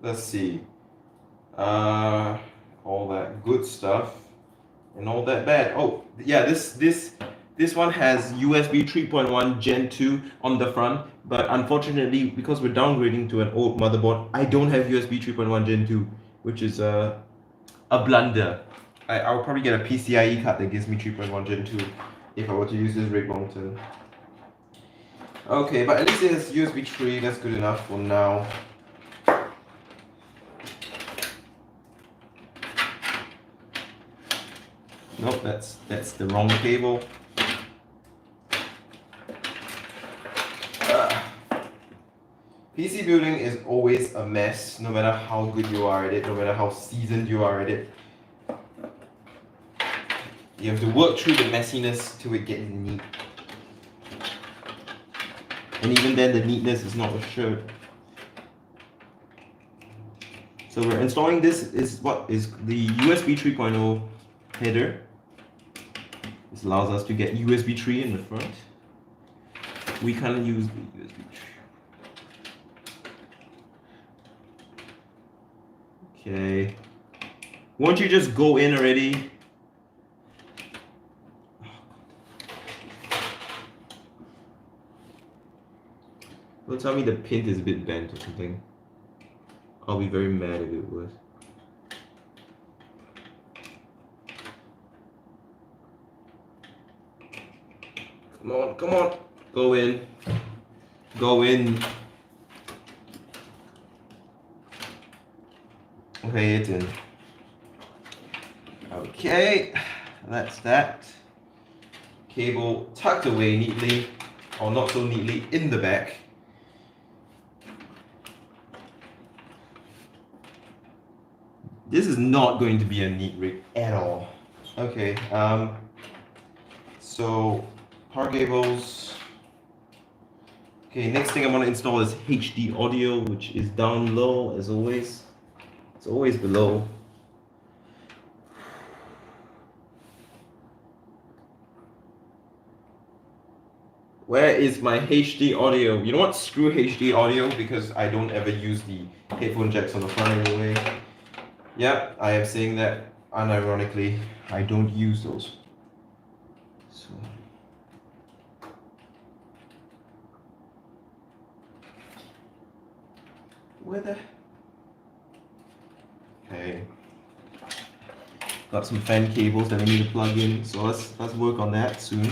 S1: Let's see. All that good stuff and all that bad. Oh, yeah, this one has USB 3.1 Gen 2 on the front, but unfortunately, because we're downgrading to an old motherboard, I don't have USB 3.1 Gen 2, which is a blunder. I'll probably get a PCIe card that gives me 3.1 Gen 2 if I were to use this rig long term. Okay, but at least it has USB 3, that's good enough for now. Nope, that's the wrong cable. PC building is always a mess, no matter how good you are at it, no matter how seasoned you are at it. You have to work through the messiness till it gets neat. And even then, the neatness is not assured. So we're installing this is what is the USB 3.0 header. This allows us to get USB 3 in the front. We can't use the USB 3. Okay. Won't you just go in already? Don't tell me the pin is a bit bent or something. I'll be very mad if it was. Come on, come on. Go in. Go in. Okay, it's in. Okay, that's that. Cable tucked away neatly, or not so neatly, in the back. This is not going to be a neat rig at all. Okay, so power cables. Okay, next thing I want to install is HD audio, which is down low as always. It's always below. Where is my HD audio? You know what? Screw HD audio because I don't ever use the headphone jacks on the front anyway. Yep, I am saying that unironically. I don't use those. So. Where the? Okay. Got some fan cables that I need to plug in, so let's work on that soon.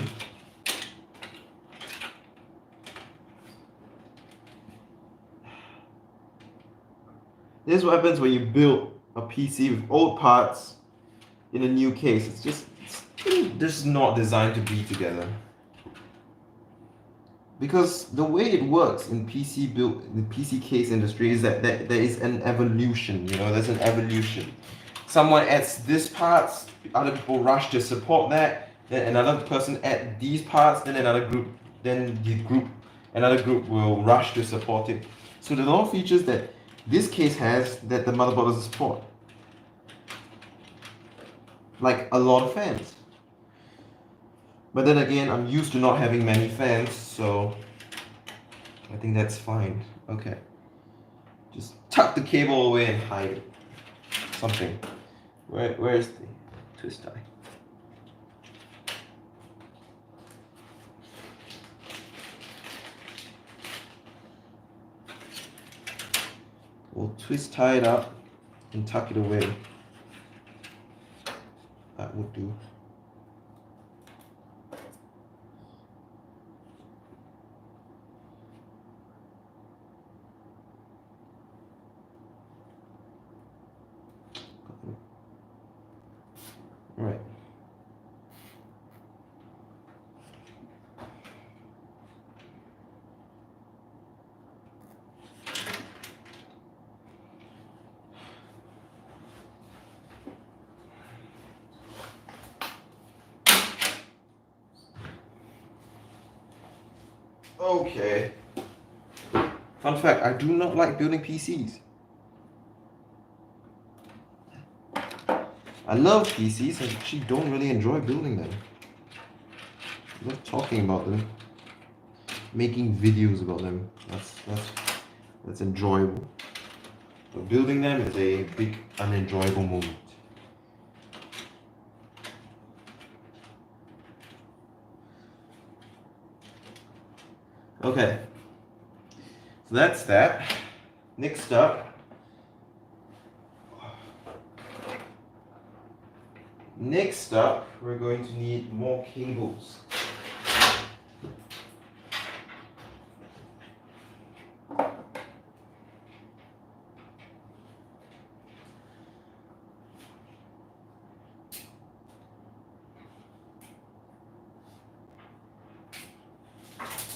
S1: This is what happens when you build a PC with old parts in a new case. It's just not designed to be together. Because the way it works in the PC case industry is that there is an evolution, there's an evolution. Someone adds this parts, other people rush to support that, then another person add these parts, then another group will rush to support it. So there are a lot of features that this case has that the motherboard doesn't support. Like a lot of fans. But then again, I'm used to not having many fans, so I think that's fine. Okay. Just tuck the cable away and hide it. Something. Where is the twist tie? We'll twist tie it up and tuck it away. That would do. Right. Okay. Fun fact, I do not like building PCs. I love PCs, I actually don't really enjoy building them. I love talking about them. Making videos about them. That's enjoyable. But building them is a big unenjoyable moment. Okay. So that's that. Next up. Next up, we're going to need more cables.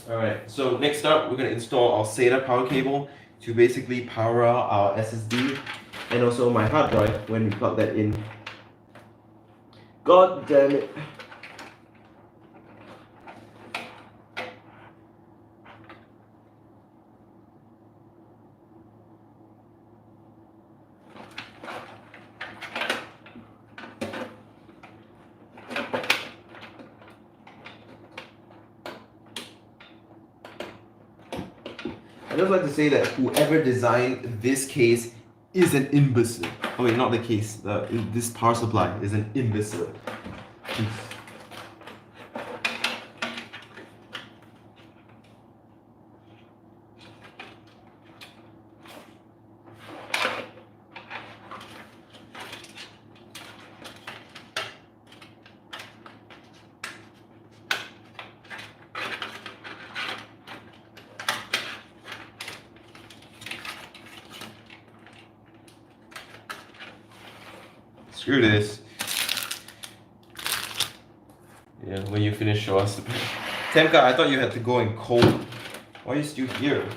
S1: Alright, so next up, we're going to install our SATA power cable to basically power our SSD and also my hard drive when we plug that in. God damn it. I just like to say that whoever designed this case is an imbecile. Oh wait, not the case. This power supply is an imbecile. Jeez. Screw this. Yeah, when you finish, show us. Temka, I thought you had to go in cold. Why are you still here?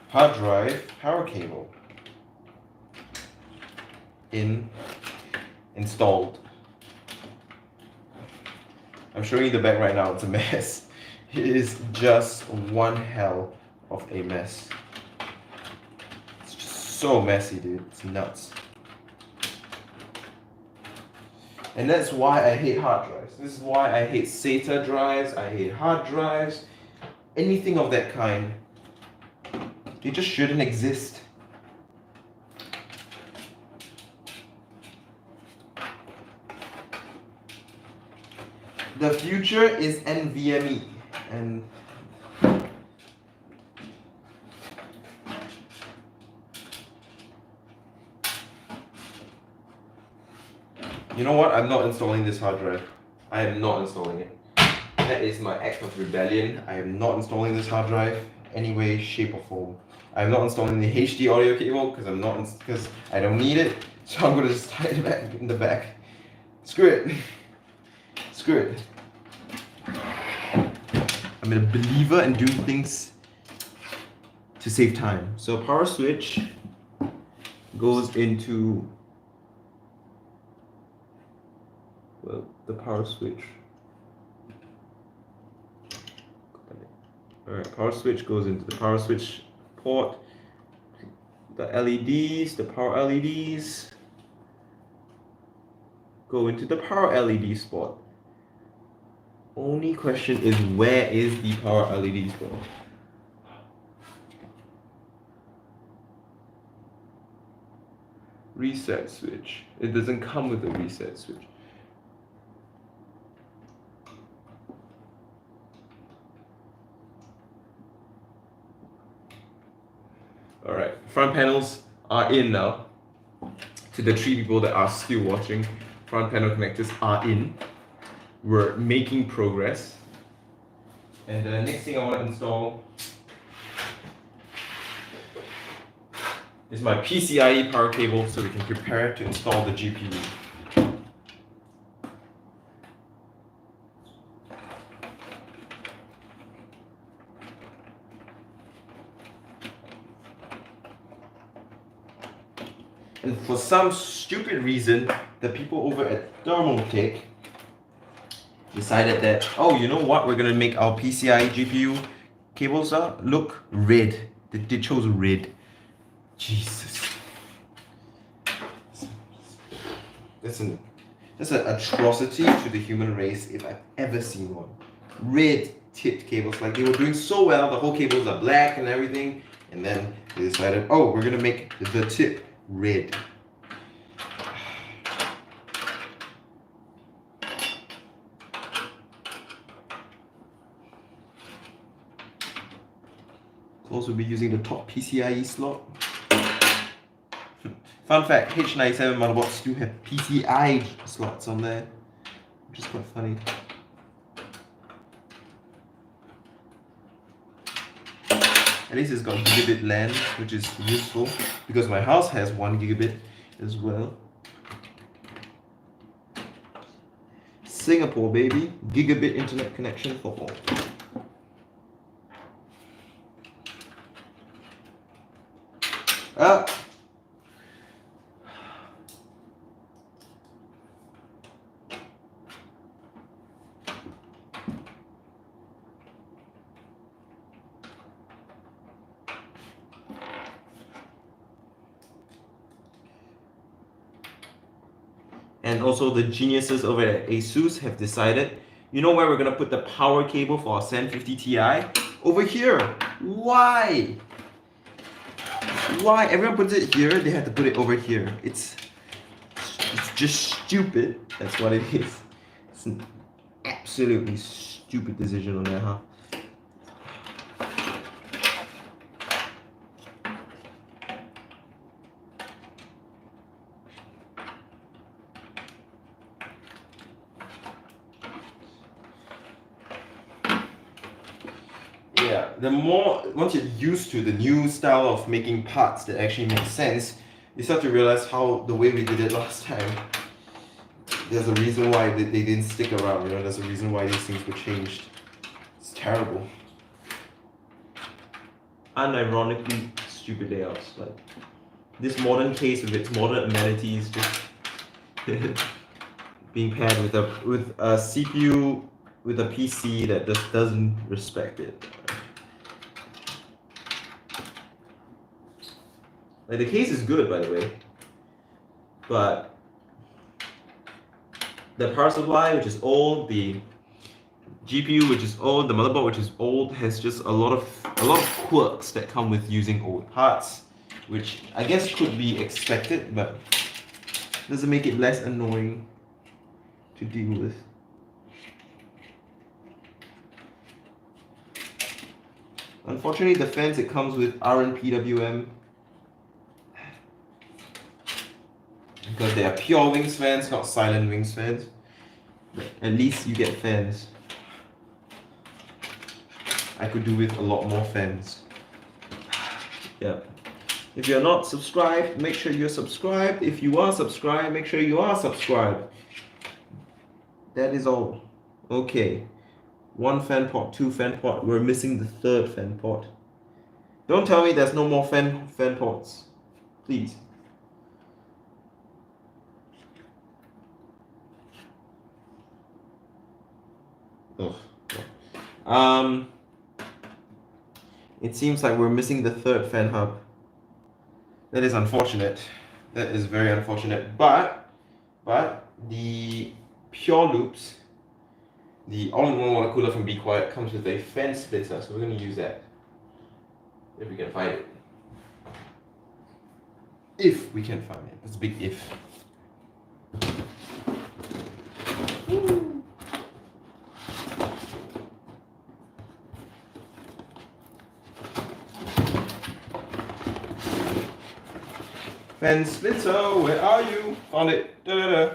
S1: Hard drive, power cable. Installed. I'm showing you the back right now, it's a mess. It is just one hell of a mess. It's just so messy, dude. It's nuts. And that's why I hate hard drives. This is why I hate SATA drives, I hate hard drives, anything of that kind. They just shouldn't exist. The future is NVMe, and You know what? I'm not installing this hard drive. I am not installing it. That is my act of rebellion. I am not installing this hard drive any way, shape, or form. I'm not installing the HD audio cable because I don't need it. So I'm gonna just tie it back in the back. Screw it. Screw it. I'm a believer in doing things to save time. So power switch goes into, well, the power switch. Alright, power switch goes into the power switch port. The LEDs, the power LEDs go into the power LED spot. Only question is, where is the power LED spot? Reset switch. It doesn't come with a reset switch. Alright, front panels are in now. To the 3 people that are still watching, front panel connectors are in. We're making progress. And the next thing I want to install is my PCIe power cable so we can prepare to install the GPU. And for some stupid reason, the people over at Thermaltake decided that, oh, you know what, we're gonna make our PCIe GPU cables look red. They chose red. Jesus. That's an atrocity to the human race if I've ever seen one. Red tipped cables, like they were doing so well, the whole cables are black and everything, and then they decided, oh, we're gonna make the tip red. Also be using the top PCIe slot. Fun fact, H97 motherboards do have PCI slots on there, which is quite funny. At least it's got gigabit LAN, which is useful because my house has 1 gigabit as well. Singapore, baby, gigabit internet connection for all. And also the geniuses over at ASUS have decided, you know where we're gonna put the power cable for our 1050 Ti? Over here. Why? Why? Everyone puts it here, they have to put it over here. It's just stupid. That's what it is. It's an absolutely stupid decision on their half. Once you're used to the new style of making parts that actually make sense, you start to realize how the way we did it last time, there's a reason why they didn't stick around, you know, there's a reason why these things were changed. It's terrible. Unironically stupid layouts, like this modern case with its modern amenities just being paired with a CPU with a PC that just doesn't respect it. Like the case is good, by the way, but the power supply, which is old, the GPU, which is old, the motherboard, which is old, has just a lot of quirks that come with using old parts, which I guess could be expected, but doesn't make it less annoying to deal with. Unfortunately, the fans it comes with aren't PWM. because they are pure wings fans, not silent wings fans. But at least you get fans. I could do with a lot more fans. Yep. If you're not subscribed, make sure you're subscribed. If you are subscribed, make sure you are subscribed. That is all. Okay. 1 fan port, 2 fan port. We're missing the 3rd fan port. Don't tell me there's no more fan ports. Please. Oh. It seems like we're missing the 3rd fan hub. That is unfortunate. That is very unfortunate. But the pure loops, the all-in-one water cooler from Be Quiet comes with a fan splitter, so we're going to use that if we can find it. If we can find it. That's a big if. Fan splitter, where are you? Found it. Da, da, da.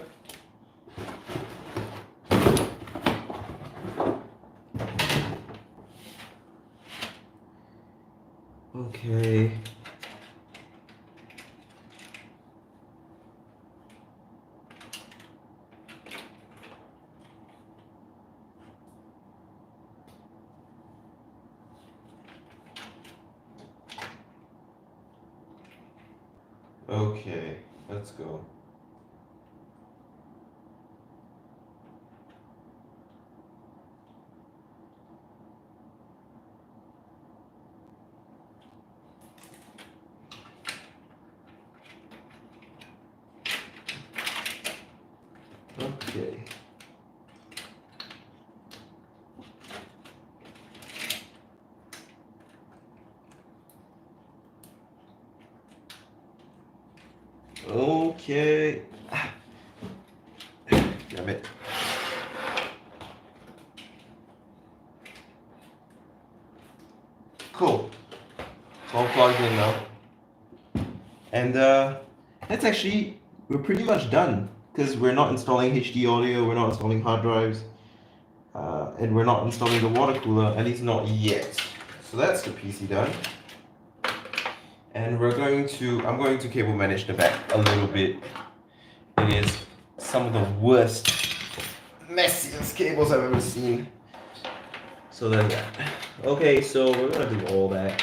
S1: Okay. Okay, let's go. Okay. Okay. Damn it. Cool. It's all plugged in now. And that's actually, we're pretty much done because we're not installing HD audio, we're not installing hard drives, and we're not installing the water cooler, at least not yet. So that's the PC done. And I'm going to cable manage the back a little bit. It is some of the worst, messiest cables I've ever seen. So then, yeah. Okay, so we're gonna do all that.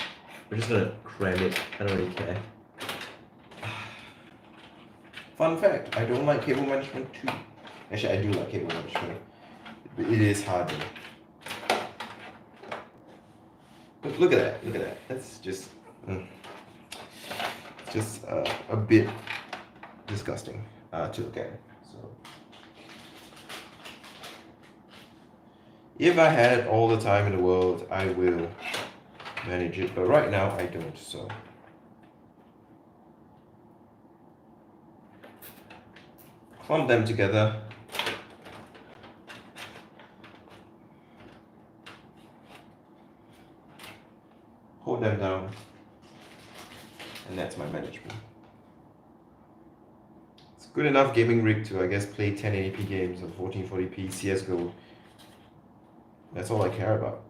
S1: We're just gonna cram it. I don't really care. Fun fact, I don't like cable management too. Actually, I do like cable management. But it is hard. But look at that, look at that. That's just... It's just a bit disgusting to look at. So, if I had all the time in the world, I will manage it. But right now, I don't. So, clump them together. Hold them down. And that's my management. It's good enough gaming rig to, I guess, play 1080p games on 1440p CSGO. That's all I care about.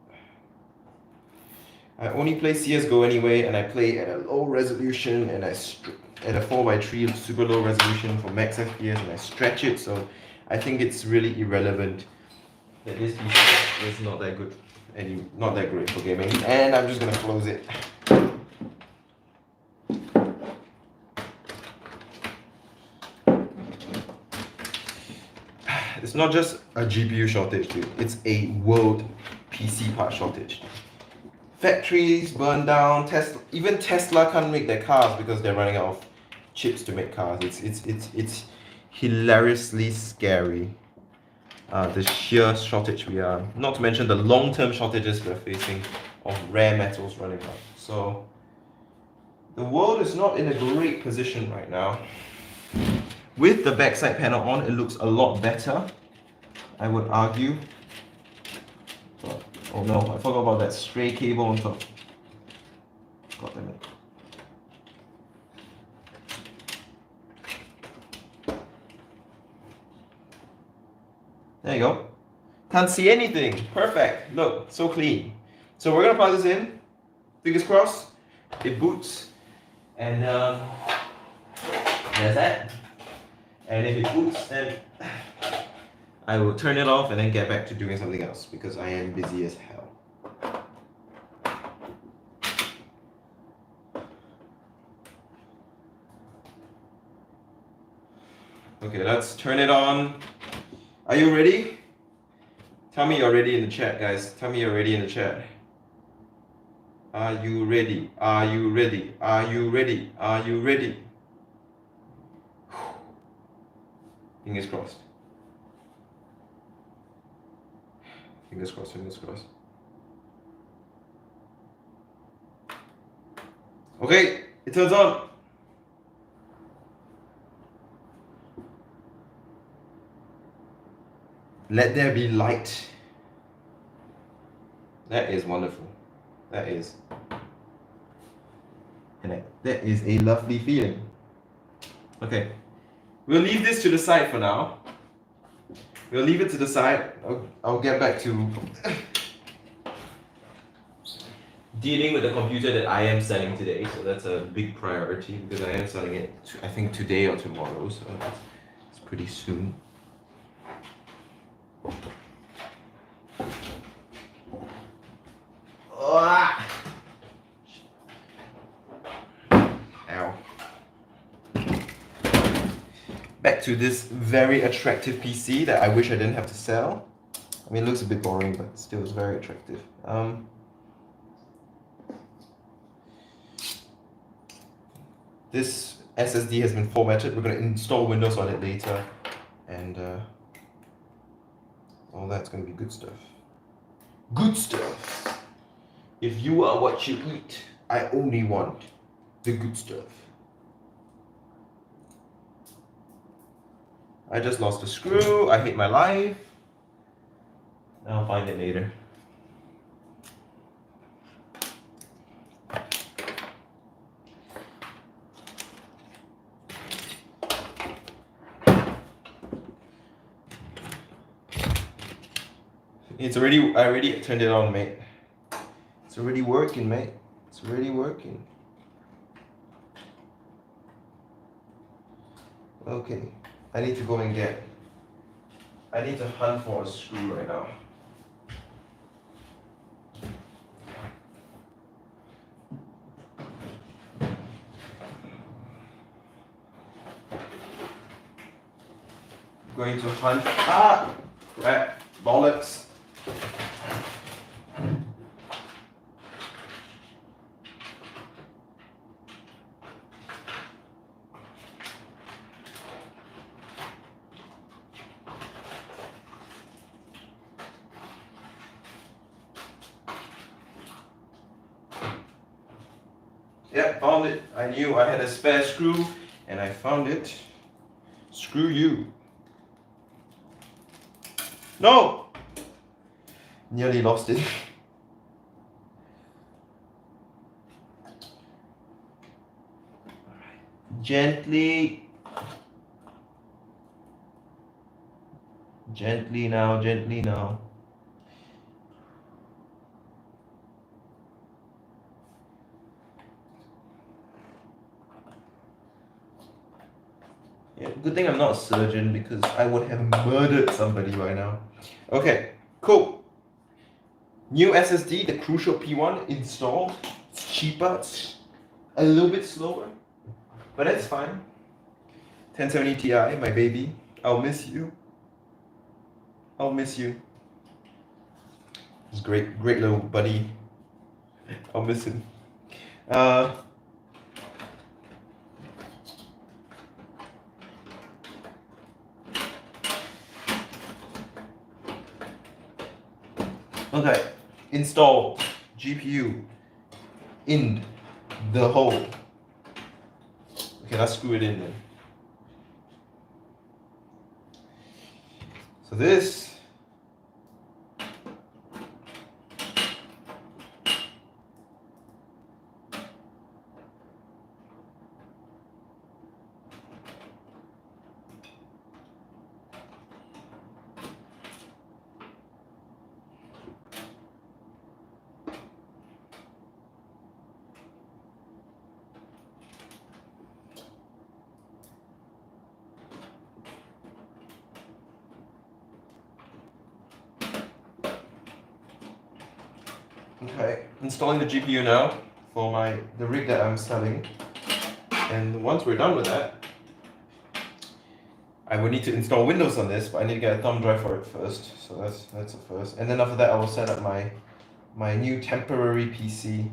S1: I only play CSGO anyway, and I play at a low resolution, and at a 4x3 super low resolution for max FPS, and I stretch it, so I think it's really irrelevant that this PC is not that good, and not that great for gaming. And I'm just gonna close it. It's not just a GPU shortage, dude. It's a world PC part shortage. Factories burn down. Even Tesla can't make their cars because they're running out of chips to make cars. It's hilariously scary. The sheer shortage we are. Not to mention the long-term shortages we're facing of rare metals running out. So the world is not in a great position right now. With the backside panel on, it looks a lot better, I would argue. But, oh no, I forgot about that stray cable on top. God damn it. There you go. Can't see anything. Perfect. Look, so clean. So we're gonna plug this in. Fingers crossed. It boots. And there's that. And if it boots, then I will turn it off and then get back to doing something else because I am busy as hell. Okay, let's turn it on. Are you ready? Tell me you're ready in the chat, guys. Tell me you're ready in the chat. Are you ready? Are you ready? Are you ready? Are you ready? Fingers crossed. Fingers crossed, fingers crossed. Okay, it turns on. Let there be light. That is wonderful. That is. And that is a lovely feeling. Okay. We'll leave this to the side for now. We'll leave it to the side. I'll get back to dealing with the computer that I am selling today. So that's a big priority because I am selling it, I think, today or tomorrow. So it's pretty soon. Ow. Back to this very attractive PC that I wish I didn't have to sell. I mean, it looks a bit boring, but still it's very attractive. This SSD has been formatted. We're going to install Windows on it later. And all that's going to be good stuff. Good stuff. If you are what you eat, I only want the good stuff. I just lost a screw. I hate my life. I'll find it later. It's already, I already turned it on, mate. It's already working, mate. It's already working. Okay, I need to go and I need to hunt for a screw right now. Going to hunt. Crap, bollocks. Yep, found it. I knew I had a spare screw and I found it. Screw you. No! Nearly lost it. Gently. Gently now, gently now. Yeah, good thing I'm not a surgeon because I would have murdered somebody right now. Okay, cool. New SSD, the Crucial P1 installed. It's cheaper, it's a little bit slower, but that's fine. 1070 Ti, my baby. I'll miss you. I'll miss you. He's great, great little buddy. I'll miss him. Okay, install GPU in the hole. Okay, let's screw it in then. So this Okay, installing the GPU now for the rig that I'm selling. And once we're done with that, I would need to install Windows on this, but I need to get a thumb drive for it first. So that's the first. And then after that, I will set up my new temporary PC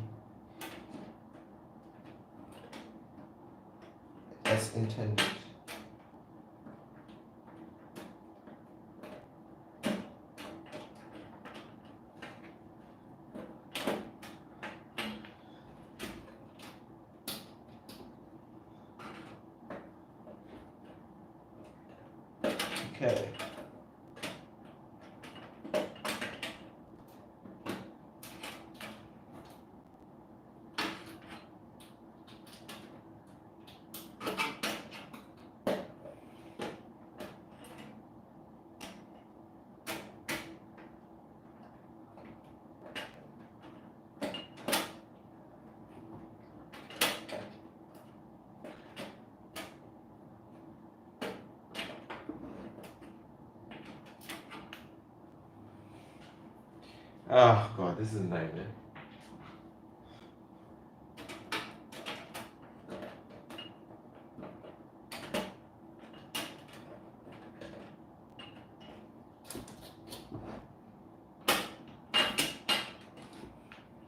S1: as intended. Okay. Oh god, this is a nightmare.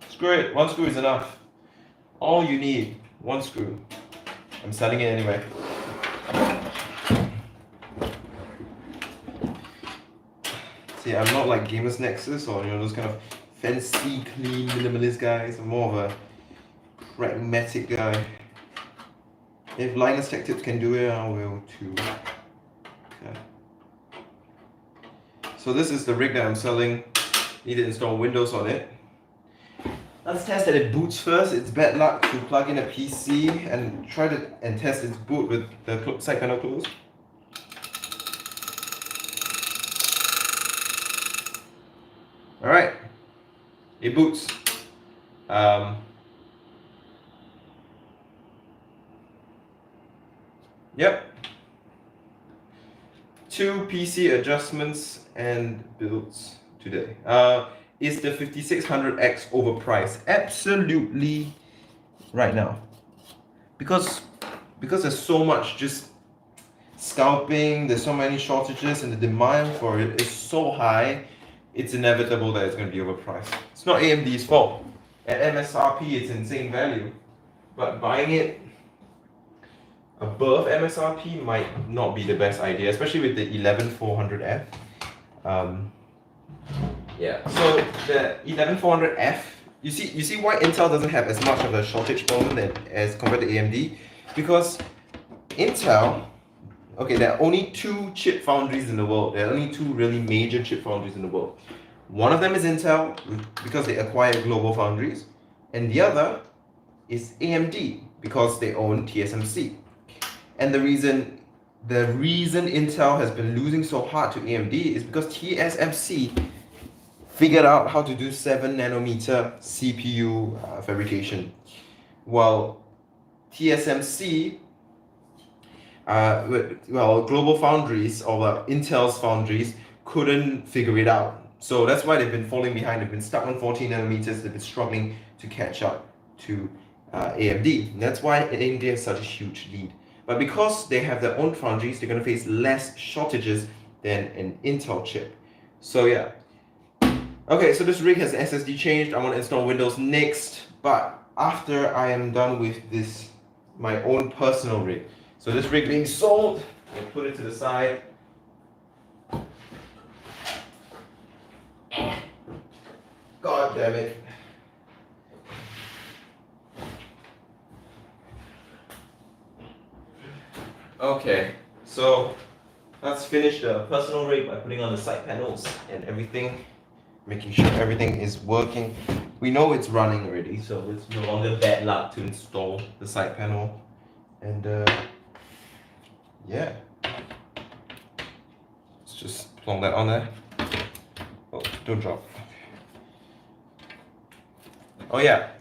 S1: Screw it, one screw is enough. All you need, one screw. I'm selling it anyway. See, I'm not like Gamers Nexus or those kind of fancy, clean, minimalist guys. I'm more of a pragmatic guy. If Linus Tech Tips can do it, I will too. Okay. So this is the rig that I'm selling. Need to install Windows on it. Let's test that it boots first. It's bad luck to plug in a PC and test its boot with the side panel closed. All right, it boots. Yep. 2 PC adjustments and builds today. Is the 5600X overpriced? Absolutely, right now. Because there's so much just scalping, there's so many shortages, and the demand for it is so high, it's inevitable that it's going to be overpriced. It's not AMD's fault. At MSRP, it's insane value, but buying it above MSRP might not be the best idea, especially with the 11400F. Yeah, so the 11400F, you see why Intel doesn't have as much of a shortage problem as compared to AMD? Because Intel, okay, there are only 2 chip foundries in the world. There are only 2 really major chip foundries in the world. One of them is Intel, because they acquired Global Foundries, and the other is AMD, because they own TSMC. And the reason Intel has been losing so hard to AMD is because TSMC figured out how to do 7 nanometer CPU fabrication, while TSMC, Global Foundries or Intel's foundries couldn't figure it out. So that's why they've been falling behind. They've been stuck on 14 nanometers. They've been struggling to catch up to AMD. And that's why AMD has such a huge lead. But because they have their own foundries, they're going to face less shortages than an Intel chip. So yeah. Okay, so this rig has the SSD changed. I want to install Windows next, but after I am done with this, my own personal rig. So this rig being sold, I'll put it to the side. God damn it. Okay, so let's finish the personal rig by putting on the side panels and everything, making sure everything is working. We know it's running already, so it's no longer bad luck to install the side panel. And yeah, let's just plonk that on there. Oh, don't drop. Oh yeah,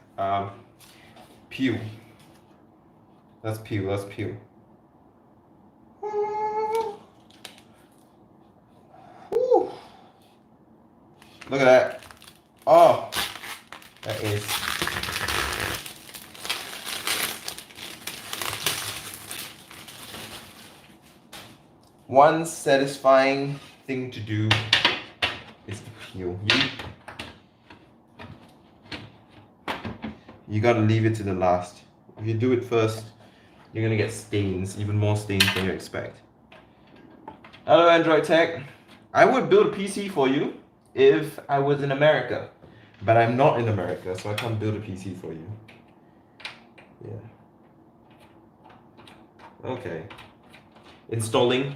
S1: pew. That's pew, that's pew. Look at that. Oh, one satisfying thing to do is to peel. You gotta leave it to the last. If you do it first, you're gonna get stains, even more stains than you expect. Hello Android Tech. I would build a PC for you if I was in America. But I'm not in America, so I can't build a PC for you. Yeah. Okay. Installing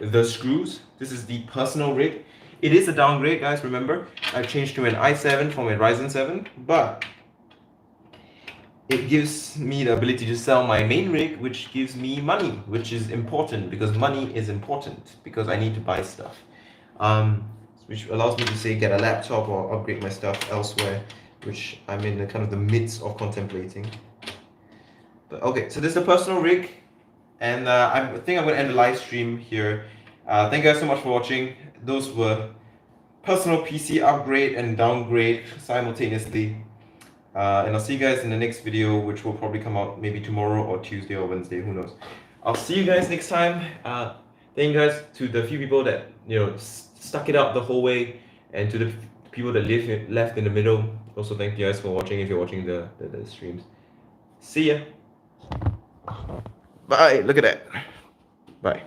S1: the screws. This is the personal rig. It is a downgrade, guys, remember. I changed to an i7 from a Ryzen 7, but it gives me the ability to sell my main rig, which gives me money, which is important because money is important because I need to buy stuff. Which allows me to say get a laptop or upgrade my stuff elsewhere, which I'm in the kind of the midst of contemplating. But okay, so this is the personal rig, and I think I'm gonna end the live stream here. Thank you guys so much for watching. Those were personal PC upgrade and downgrade simultaneously. And I'll see you guys in the next video, which will probably come out maybe tomorrow or Tuesday or Wednesday, who knows. I'll see you guys next time. Thank you guys to the few people that stuck it out the whole way, and to the people that left in the middle. Also thank you guys for watching if you're watching the streams. See ya. Bye. Look at that. Bye.